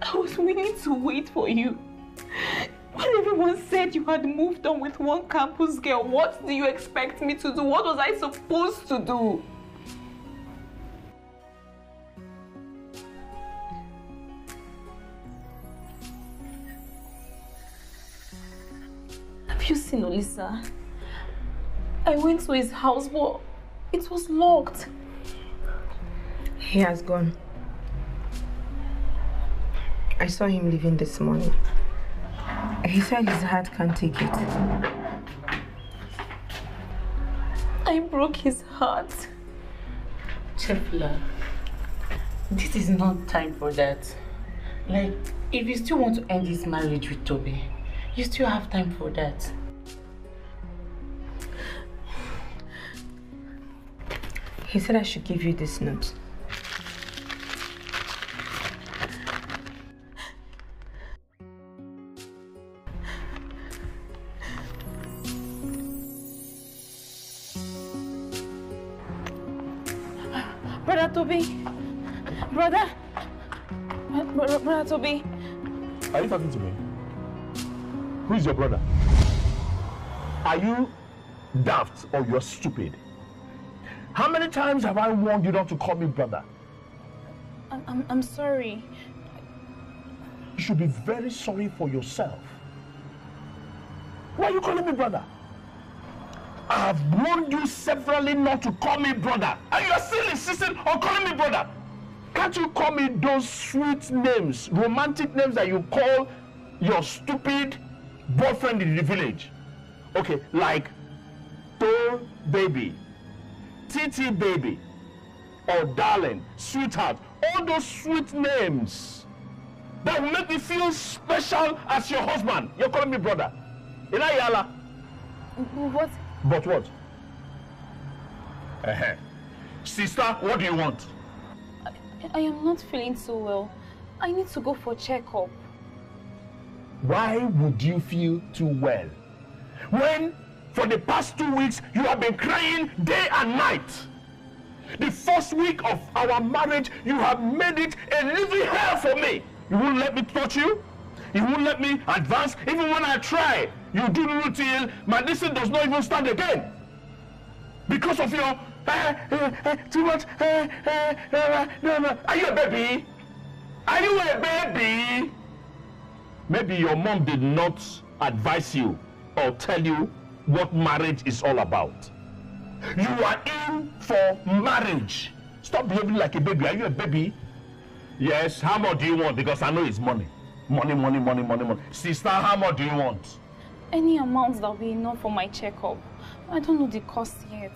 I was willing to wait for you. When everyone said you had moved on with one campus girl, what do you expect me to do? What was I supposed to do? Have you seen Olisa? I went to his house, but it was locked. He has gone. I saw him leaving this morning. He said his heart can't take it. I broke his heart. Chefla, this is not time for that. Like, if you still want to end this marriage with Toby, you still have time for that. He said I should give you this note. Brother Toby! Brother Toby! Are you talking to me? Who is your brother? Are you daft or you're stupid? How many times have I warned you not to call me brother? I'm sorry. You should be very sorry for yourself. Why are you calling me brother? I have warned you severally not to call me brother, and you are still insisting on calling me brother. Can't you call me those sweet names, romantic names that you call your stupid boyfriend in the village? Okay, like Toll Baby, TT Baby, or Darling, Sweetheart, all those sweet names that will make me feel special as your husband. You're calling me brother. Inayala. What? But what? Sister, what do you want? I am not feeling so well. I need to go for checkup. Why would you feel too well? When for the past 2 weeks you have been crying day and night. The first week of our marriage, you have made it a living hell for me. You won't let me touch you. You won't let me advance. Even when I try, you do little till my distance does not even stand again. Because of your too much. No. Are you a baby? Are you a baby? Maybe your mom did not advise you or tell you what marriage is all about. You are in for marriage. Stop behaving like a baby. Are you a baby? Yes. How much do you want? Because I know it's money. Money. Sister, how much do you want? Any amount that will be enough for my checkup. I don't know the cost yet.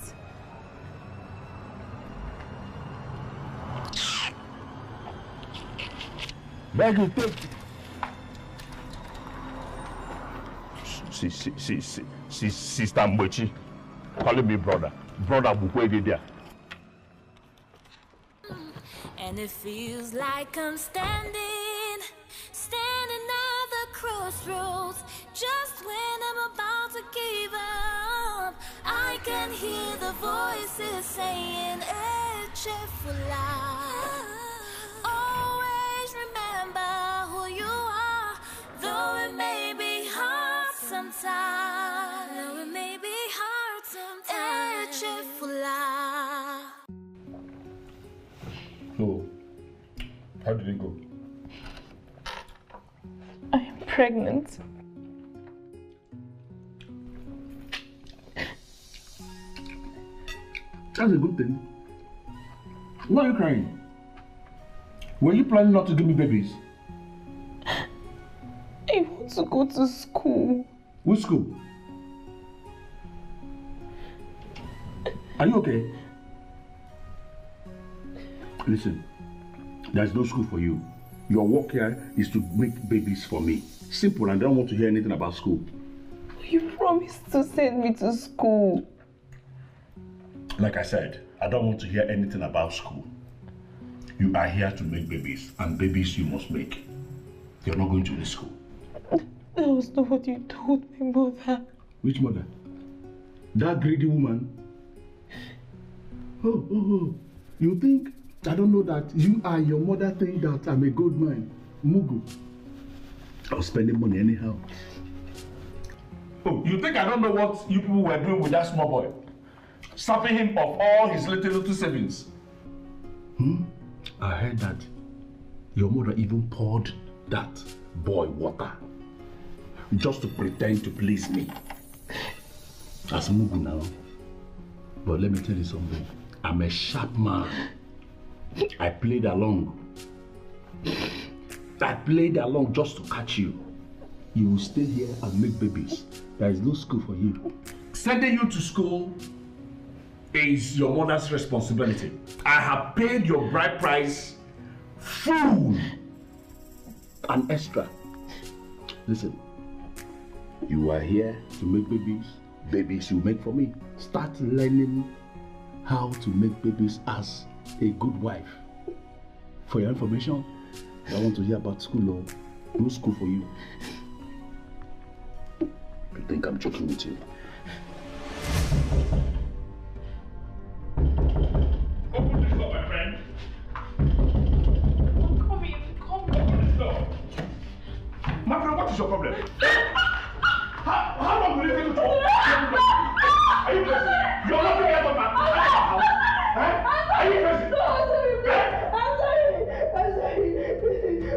Beg you, take. Sister Mbochi, calling me brother. Brother Bukwege there. And it feels like I'm standing at the crossroads. Just when I'm about to give up, I can hear the voices saying, cheerful life. Always remember who you are, though it may be hard sometimes. Though it may be hard sometimes. Cheerful life. So, how did it go? I am pregnant. That's a good thing. Why are you crying? Were you planning not to give me babies? I want to go to school. Which school? Are you okay? Listen, there's no school for you. Your work here is to make babies for me. Simple, and I don't want to hear anything about school. You promised to send me to school. Like I said, I don't want to hear anything about school. You are here to make babies, and babies you must make. You're not going to any school. That was not what you told my mother. Which mother? That greedy woman? Oh. You think I don't know that you and your mother think that I'm a good man? Mugu. I was spending money anyhow. Oh, you think I don't know what you people were doing with that small boy? Sapping him of all his little savings. I heard that your mother even poured that boy water just to pretend to please me. That's Mugu now. But let me tell you something. I'm a sharp man. I played along. I played along just to catch you. You will stay here and make babies. There is no school for you. Sending you to school is your mother's responsibility. I have paid your bride price full and extra. Listen, you are here to make babies. Babies you make for me. Start learning how to make babies as a good wife. For your information, I want to hear about school or no school for you. You think I'm joking with you? Open this door, my friend. I'm coming. Open this door. My friend, what is your problem? How long will it take to talk? Are you crazy? You're not together, man. Are you crazy? I'm sorry. Please.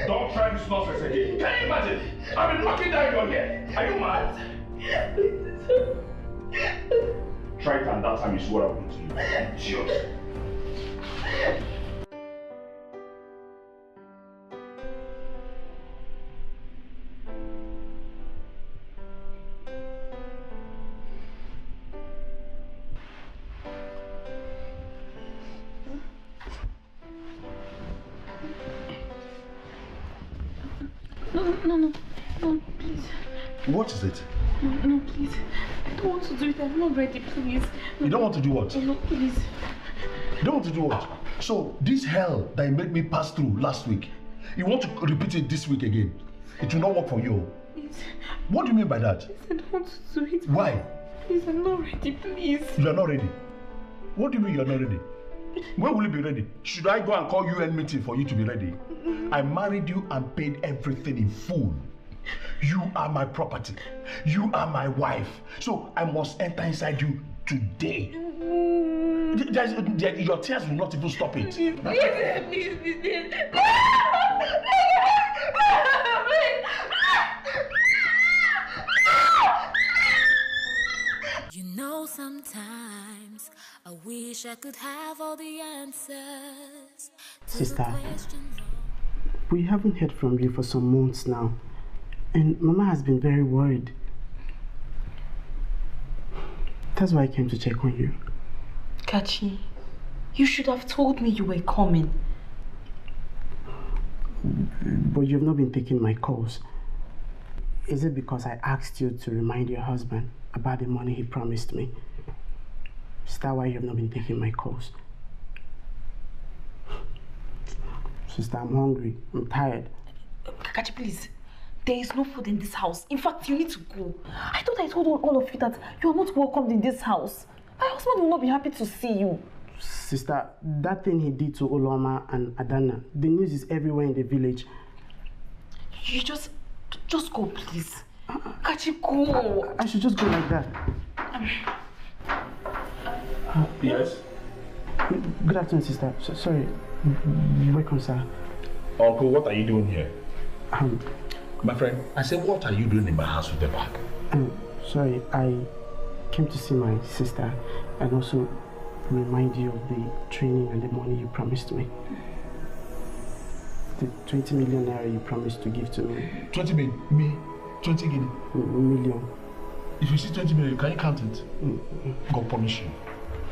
Don't try this nonsense again. Can you imagine? I've been knocking down your head. Are you mad? Try it, and that time is what I will do to you. Idiot. No, please. What is it? No, please. I don't want to do it. I'm not ready, please. No. You don't want to do what? No, please. You don't want to do what? So, this hell that you made me pass through last week, you want to repeat it this week again? It will not work for you. Please. What do you mean by that? Please, I don't want to do it. Why? Please, I'm not ready, please. You are not ready. What do you mean you are not ready? When will you be ready? Should I go and call UN meeting for you to be ready? I married you and paid everything in full. You are my property. You are my wife. So I must enter inside you today. Your tears will not even stop it. You know, sometimes I wish I could have all the answers. Sister, we haven't heard from you for some months now, and Mama has been very worried. That's why I came to check on you. Kachi, you should have told me you were coming. But you've not been taking my calls. Is it because I asked you to remind your husband about the money he promised me? Is that why you've not been taking my calls? Sister, I'm hungry. I'm tired. Kachi, please. There is no food in this house. In fact, you need to go. I thought I told all of you that you are not welcomed in this house. My husband will not be happy to see you. Sister, that thing he did to Oloma and Adana, the news is everywhere in the village. You just go, please. Kachi, go. I should just go like that. Yes? Good afternoon, sister. Sorry. Welcome, sir. Uncle, what are you doing here? My friend, I said, what are you doing in my house with the bag? Sorry, I came to see my sister and also remind you of the training and the money you promised me. The 20 million naira you promised to give to me. 20 million? Me? 20 guinea? Million. If you see 20 million, can you count it? God punish you.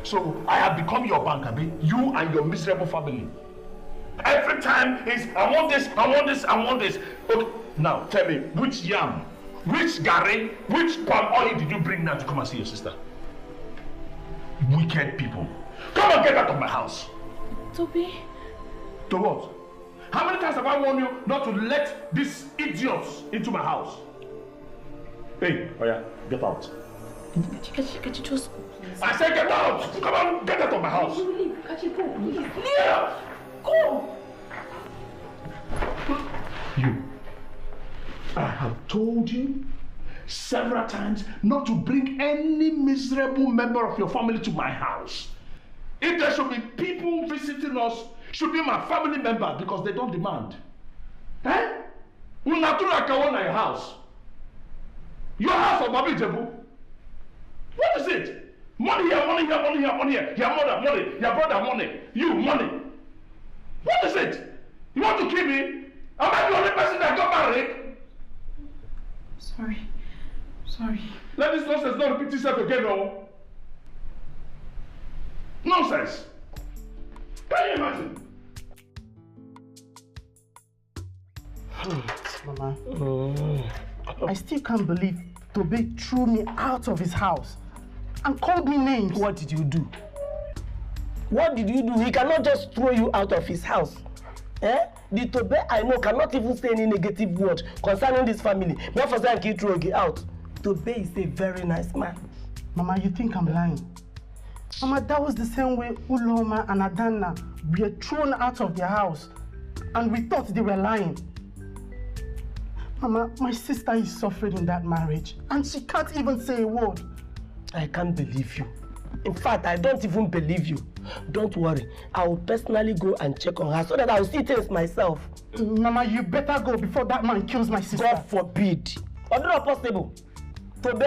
So I have become your bank, Abi. You and your miserable family. Every time is, I want this, I want this, I want this. Okay, now tell me, which yam, which garri, which palm oil did you bring now to come and see your sister? Wicked people. Come and get out of my house. Toby? To what? How many times have I warned you not to let these idiots into my house? Hey, Oya, get out. Kachi, just go, please. I said get out! Come on, get out of my house! Leave, Kachi, go, please. Yeah. Go! You. I have told you several times not to bring any miserable member of your family to my house. If there should be people visiting us, should be my family member because they don't demand. Eh? Unatura kawana your house. Your house or Babi Jebu? What is it? Money here, money here, money here, money here. Your mother, money. Your brother, money. You, money. What is it? You want to kill me? Am I the only person that got married? Sorry. Let this nonsense not repeat itself again, no? Nonsense. Can you imagine? Mama, I still can't believe Tobe threw me out of his house and called me names. What did you do? What did you do? He cannot just throw you out of his house. Eh? The Tobe I know cannot even say any negative word concerning this family. Not for saying he threw you out. Tobe is a very nice man. Mama, you think I'm lying? Mama, that was the same way Uloma and Adana were thrown out of their house and we thought they were lying. Mama, my sister is suffering in that marriage and she can't even say a word. I can't believe you. In fact, I don't even believe you. Don't worry. I will personally go and check on her so that I will see things myself. Mama, you better go before that man kills my sister. God forbid. Or not possible. Tobe,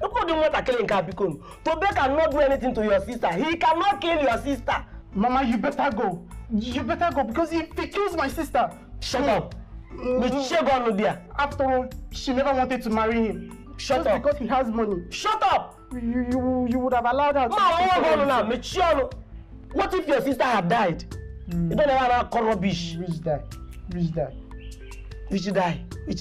look what you want to kill in Kabikon. Tobe cannot do anything to your sister. He cannot kill your sister. Mama, you better go. You better go because if he kills my sister. Shut up. After all, she never wanted to marry him. Shut Just up. Because he has money. Shut up. You would have allowed her to. What if your sister had died? You don't ever call rubbish. Which die? Which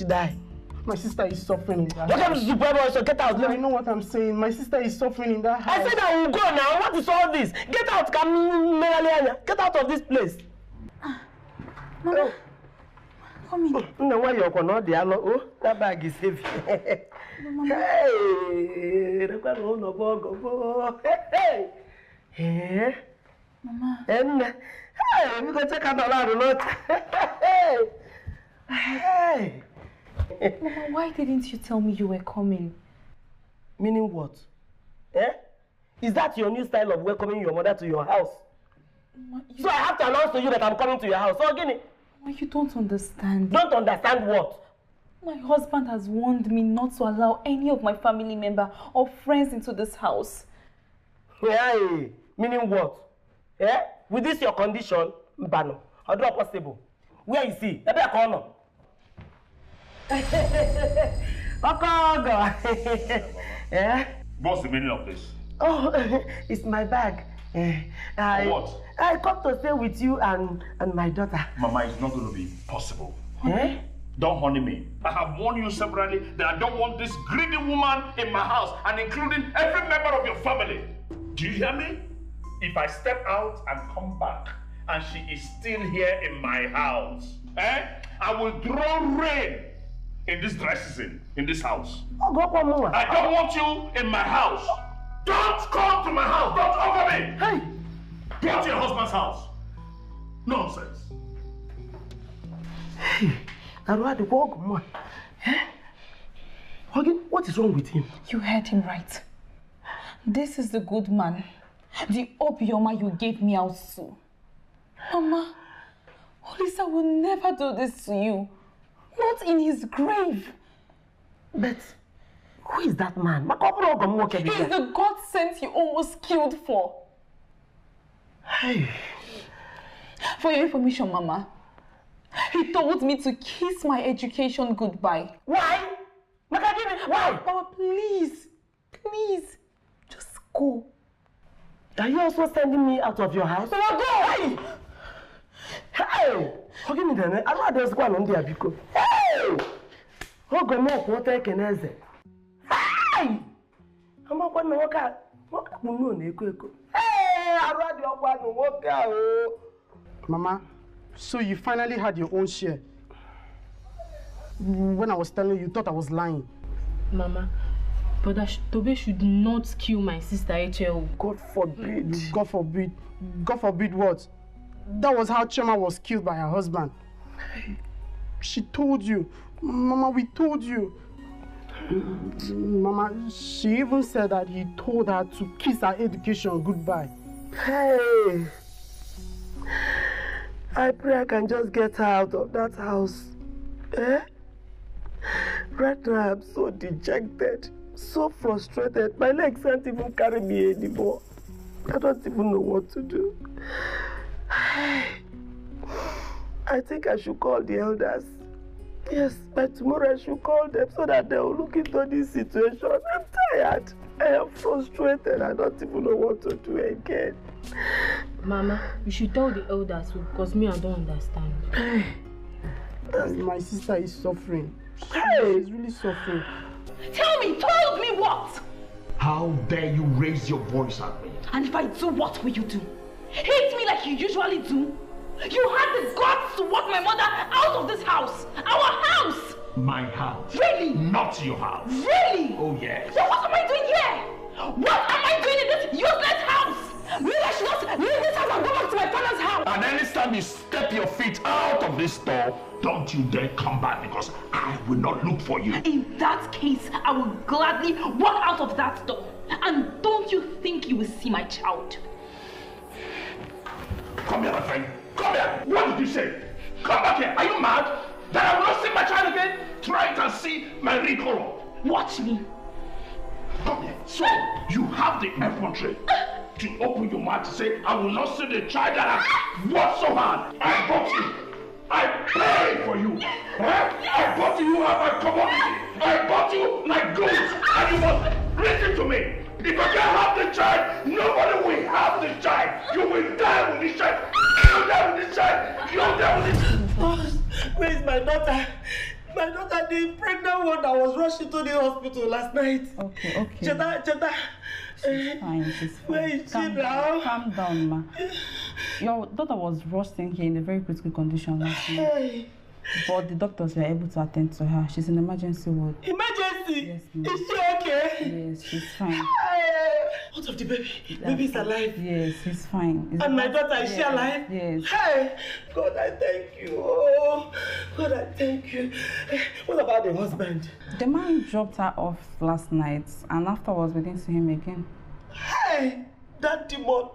die? My sister is suffering in that house. What happens to Super Boy? So get out. I know what I'm saying. My sister is suffering in that house. I said I will go now. What is all this? Get out, Get out of this place. Mama. Come in. No, why you're going to oh, that bag is heavy. Hey, hey, Mama. And hey, we go check out the lot. Hey. Mama, why didn't you tell me you were coming? Meaning what? Eh? Is that your new style of welcoming your mother to your house? Mama, So I have to announce to you that I'm coming to your house. So again, Mama, you don't understand. Don't understand what? My husband has warned me not to allow any of my family member or friends into this house. Yeah, meaning what? Eh? With this your condition, Mbano, how do I possible? Where is he? Ebe akono. Yeah? What's the meaning of this? Oh, it's my bag. What? I come to stay with you and my daughter. Mama, it's not going to be possible. Eh? Don't honey me. I have warned you separately that I don't want this greedy woman in my house and including every member of your family. Do you hear me? If I step out and come back and she is still here in my house, I will throw rain in this dry season, in this house. Oh, go for more. I don't want you in my house. Don't come to my house. Don't offer me. Hey. Go to your husband's house. Nonsense. Hey. What is wrong with him? You heard him right. This is the good man. The Obioma you gave me out to. Mama, Olisa will never do this to you. Not in his grave. But who is that man? He's the God sent you almost killed for. Hey. For your information, Mama, he told me to kiss my education goodbye. Why? Why? Mama, please. Please. Just go. Are you also sending me out of your house? Mama, go! Hey! Hey! Forgive me then. I don't just go on there because. Hey! Oh, go more water can answer. Hey! I'm not going to walk out. Hey! I rather want to walk out. Mama, so you finally had your own share. When I was telling you, you thought I was lying. Mama, Brother Tobe should not kill my sister HL. God forbid. God forbid. God forbid what? That was how Chema was killed by her husband. She told you. Mama, we told you. Mama, she even said that he told her to kiss her education goodbye. Hey! I pray I can just get her out of that house. Eh? Right now I'm so dejected, so frustrated. My legs can't even carry me anymore. I don't even know what to do. I think I should call the elders. Yes, by tomorrow I should call them so that they will look into this situation. I'm tired. I am frustrated. I don't even know what to do again. Mama, you should tell the elders because me, I don't understand. My sister is suffering. She's really suffering. Tell me, told me what? How dare you raise your voice at me? And if I do, what will you do? Hate me like you usually do? You had the guts to walk my mother out of this house. Our house. My house. Really? Not your house. Really? Oh, yes. So what am I doing here? What am I doing in this useless house? Maybe I should not leave this house and go back to my father's house. And any time you step your feet out of this door, don't you dare come back because I will not look for you. In that case, I will gladly walk out of that door. And don't you think you will see my child? Come here, my friend. Come here. What did you say? Come back here. Are you mad? That I will not see my child again? Try it and see my recolor. Watch me. Come here. So, you have the effrontery to open your mouth to say, I will not see the child that I worked so hard. I bought you. I paid for you. I bought you as a commodity. I bought you like goods. And you must listen to me. If I can't have the child, nobody will have the child. You will die with this child. You'll die with this child. You'll die with this child. Where is my daughter? My daughter, the pregnant one that was rushed into the hospital last night. Okay. Cheta. She's fine. Where is she now? Calm down, ma. Your daughter was rushed in here in a very critical condition last night. Hey. But the doctors were able to attend to her. She's in emergency ward. Emergency? Yes, Is she okay? Yes, she's fine. What of the baby? Baby's alive. Yes, he's fine. And my daughter, is she alive? Yes. Hey, God, I thank you. Oh, God, I thank you. What about the husband? The man dropped her off last night, and afterwards we didn't see him again. Hey, that demon.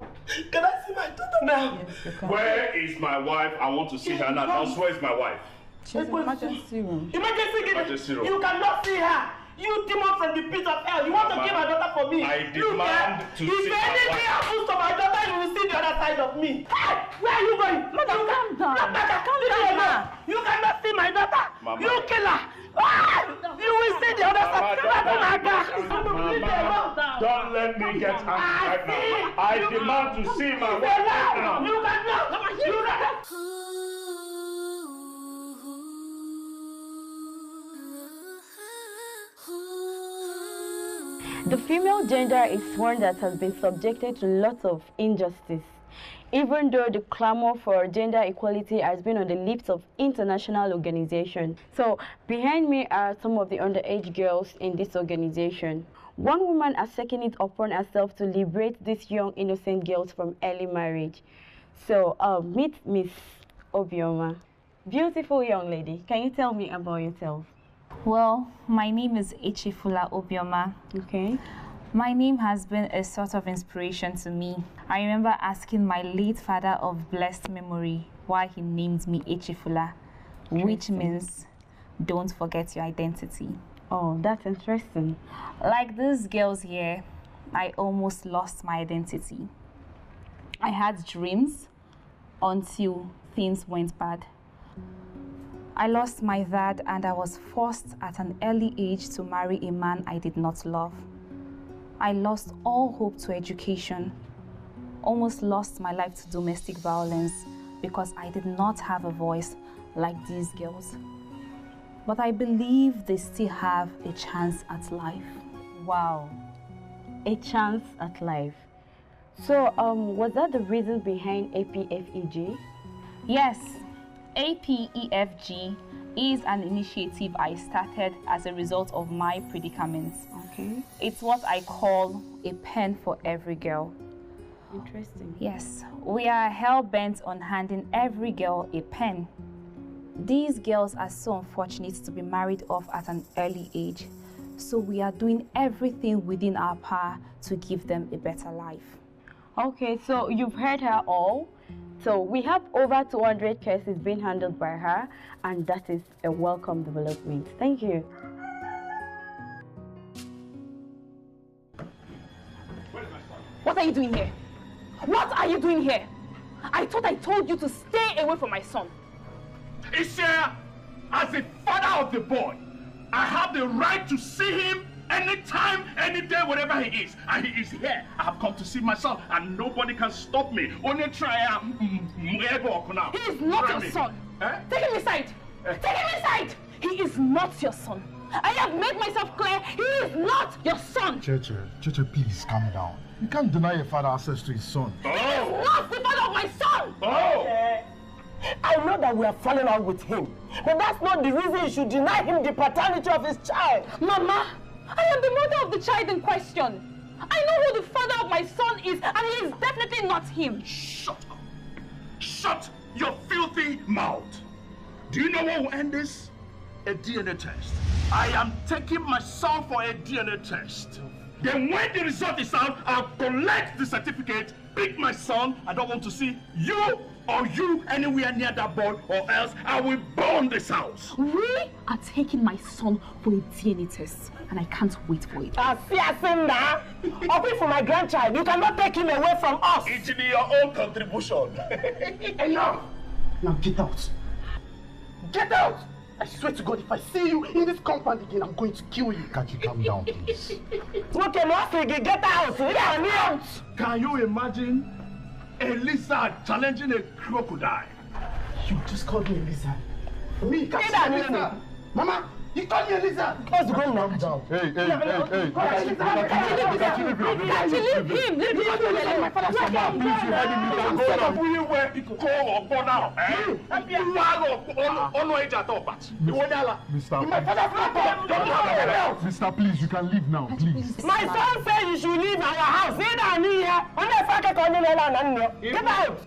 Can I see my daughter now? Yes, you can. Where is my wife? I want to see her now. Now, where is my wife? She's in emergency room. Emergency room. You cannot see her. You demon from the pit of hell. You want to kill my daughter for me? I demand to see my wife. If anything happens to my daughter, you will see the other side of me. Hey, where are you going? Mother, calm down. Calm down. You cannot see my daughter. Mama. You kill her. You will see the other side. Mama, don't let me get angry right now. I demand to see my wife right now. You cannot. You cannot. The female gender is one that has been subjected to lots of injustice, even though the clamor for gender equality has been on the lips of international organizations. So behind me are some of the underage girls in this organization. One woman has taken it upon herself to liberate these young innocent girls from early marriage. So meet Miss Obioma. Beautiful young lady, can you tell me about yourself? Well, my name is Echefula Obioma. Okay. My name has been a sort of inspiration to me. I remember asking my late father of blessed memory why he named me Echefula, which means don't forget your identity. Oh, that's interesting. Like these girls here, I almost lost my identity. I had dreams until things went bad. I lost my dad and I was forced at an early age to marry a man I did not love. I lost all hope to education, almost lost my life to domestic violence because I did not have a voice like these girls. But I believe they still have a chance at life. Wow, a chance at life. So was that the reason behind APFEG? Yes. APEFG is an initiative I started as a result of my predicaments. Okay. It's what I call a pen for every girl. Interesting. Yes, we are hell-bent on handing every girl a pen. These girls are so unfortunate to be married off at an early age, so we are doing everything within our power to give them a better life. Okay, so you've heard her all. So we have over 200 cases being handled by her, and that is a welcome development. Thank you. What are you doing here? What are you doing here? I thought I told you to stay away from my son. Isha, as the father of the boy, I have the right to see him anytime, any day, wherever he is. And he is here. I have come to see my son, and nobody can stop me. Only try He is not your son. Eh? Take him inside. Take him inside. He is not your son. I have made myself clear. He is not your son. Cheche, please calm down. You can't deny your father access to his son. He is not the father of my son. Oh! I know that we are falling out with him, but that's not the reason you should deny him the paternity of his child. Mama, I am the mother of the child in question. I know who the father of my son is, and he is definitely not him. Shut up. Shut your filthy mouth. Do you know what will end this? A DNA test. I am taking my son for a DNA test. Then when the result is out, I'll collect the certificate, pick my son. I don't want to see you or you anywhere near that boy, or else I will burn this house. We are taking my son for a DNA test, and I can't wait for it. For my grandchild, you cannot take him away from us. It will be your own contribution. Enough. Now get out. Get out! I swear to God, if I see you in this compound again, I'm going to kill you. Can't you calm down, please? Okay, Mafigi, get out! Get out! Can you imagine a lizard challenging a crocodile? You just called me a lizard. Me, catch a lizard. Mama, You call me Elisa. What's going on? Hey. Leave him. Leave him. My father, please, you hiding me. Mister, please, you can leave now, please. My son said you should leave our house. Get out! Get out! Get out!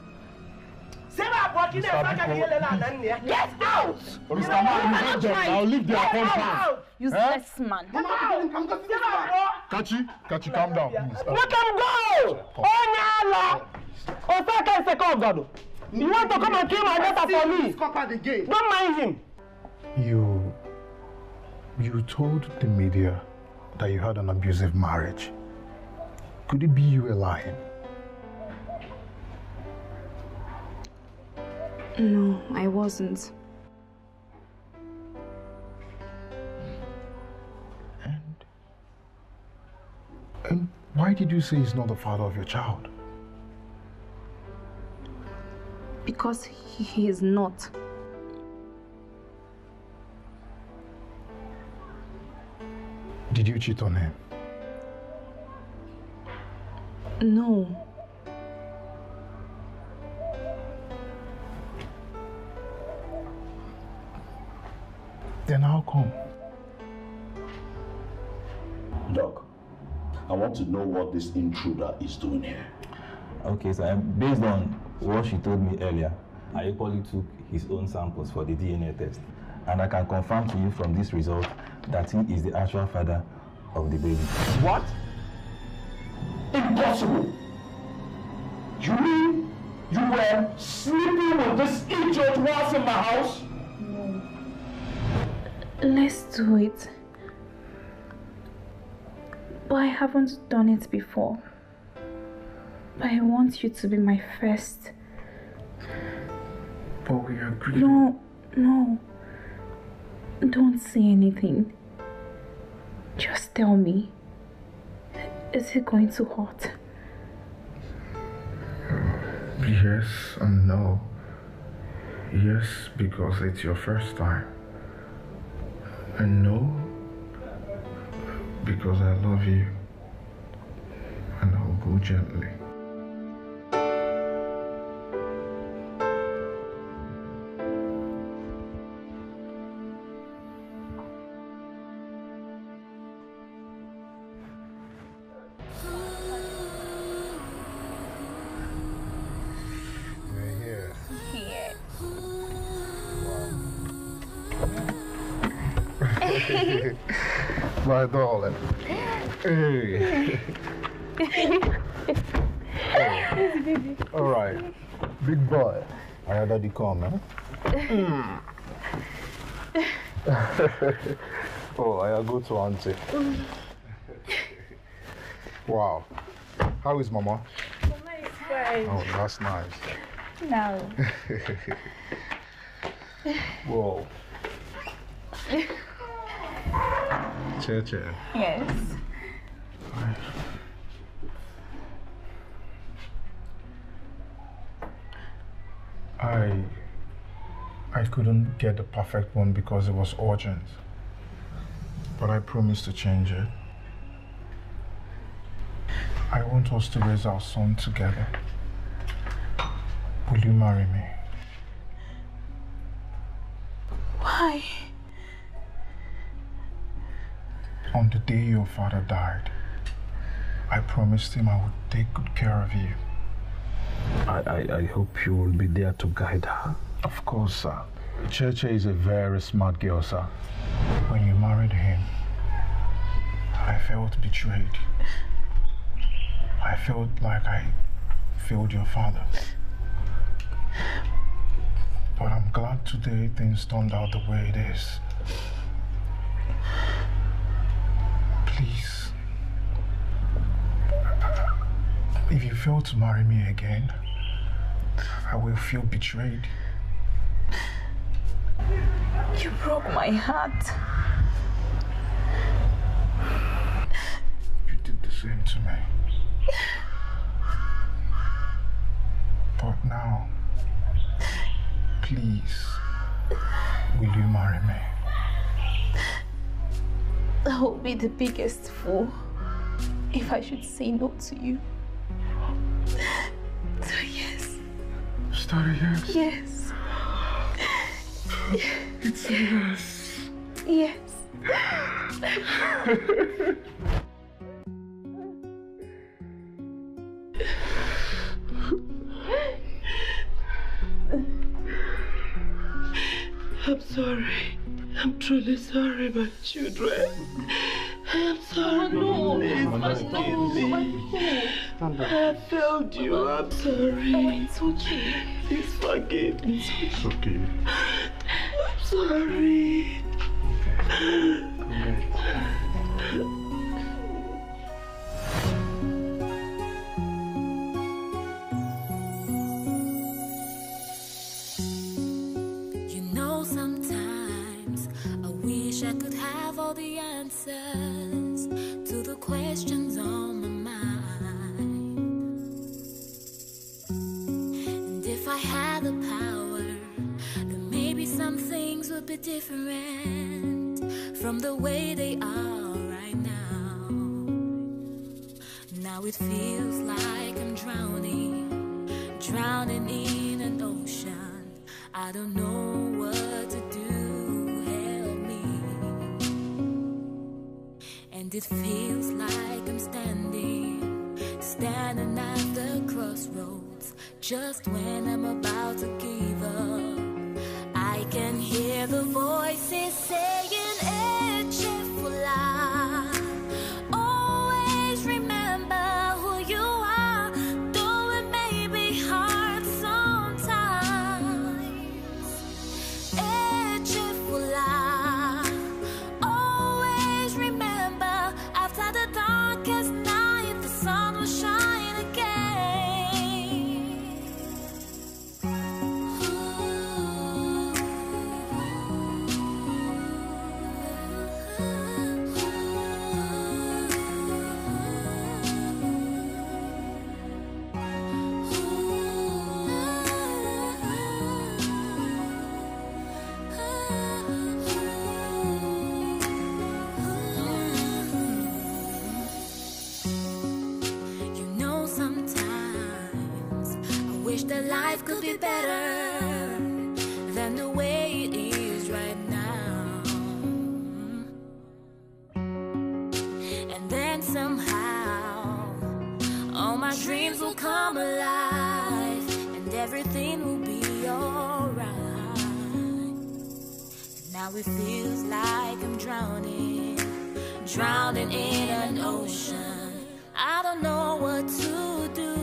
Mr. Man, I'll leave their compound. Useless man. Kachi, calm down, please. Let him go! Oh, Nyala! You want to come and kill my daughter for me? Don't mind him. You told the media that you had an abusive marriage. Could it be you were lying? No, I wasn't. And why did you say he's not the father of your child? Because he is not. Did you cheat on him? No. Then how come? Doc, I want to know what this intruder is doing here. Okay, so based on what she told me earlier, I equally took his own samples for the DNA test. And I can confirm to you from this result that he is the actual father of the baby. What? Impossible! You mean you were sleeping with this idiot whilst in my house? No. Let's do it. But I haven't done it before. But I want you to be my first. But we agreed. No. Don't say anything. Just tell me. Is it going to hurt? Yes and no. Yes, because it's your first time. And no, because I love you. And I'll go gently. My darling. Hey. Hey. All right. Big boy. I had daddy come, eh? Oh, I go to auntie. Wow. How is Mama? Mama is fine. Oh, that's nice. No. Whoa. Chair. Yes. I couldn't get the perfect one because it was urgent. But I promised to change it. I want us to raise our son together. Will you marry me? Why? On the day your father died, I promised him I would take good care of you. I hope you will be there to guide her. Of course, sir. Cheche is a very smart girl, sir. When you married him, I felt betrayed. I felt like I failed your father. But I'm glad today things turned out the way it is. Please, if you fail to marry me again, I will feel betrayed. You broke my heart. You did the same to me. But now, please, will you marry me? I will be the biggest fool if I should say no to you. So yes. Story, yes. Yes. It's a yes. Yes. I'm sorry. I'm truly sorry, my children. I am sorry. Please forgive me. I have failed you. I'm sorry. Oh, it's okay. Please forgive me. It's okay. I'm sorry. You know, sometimes I wish I could have all the answers to the questions on my mind. And if I had the power, then maybe some things would be different from the way they are right now. Now it feels like I'm drowning in an ocean. I don't know what to do, help me. And it feels like I'm standing at the crossroads. Just when I'm about to give up, I can hear the voices saying, Echefula, always remember who you are, though it may be hard sometimes. Echefula, always remember, after the darkest night, the sun will shine again. You know, sometimes I wish that life could be better than the way it is right now. And then somehow all my dreams will come alive and everything will be alright. Now it feels like I'm drowning in an ocean. I don't know what to do,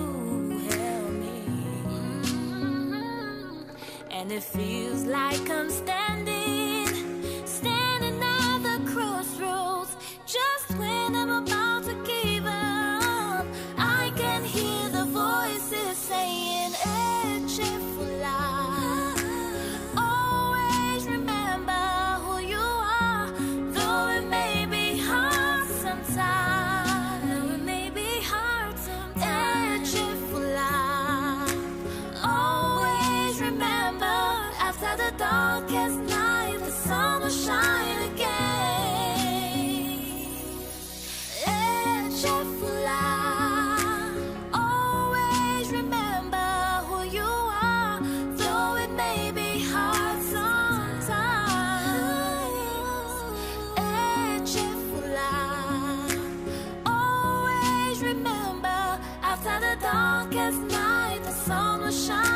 help me. And it feels like I'm standing at the crossroads. Just when I'm about to give up, I can hear the voices saying, Echefula, always remember who you are, though it may be hard sometimes. Though it may be hard sometimes. Echefula, always remember, after the darkest night, the sun will shine again. Echefula, always remember who you are, though it may be hard sometimes. Echefula, always remember, after the darkest night, the sun will shine.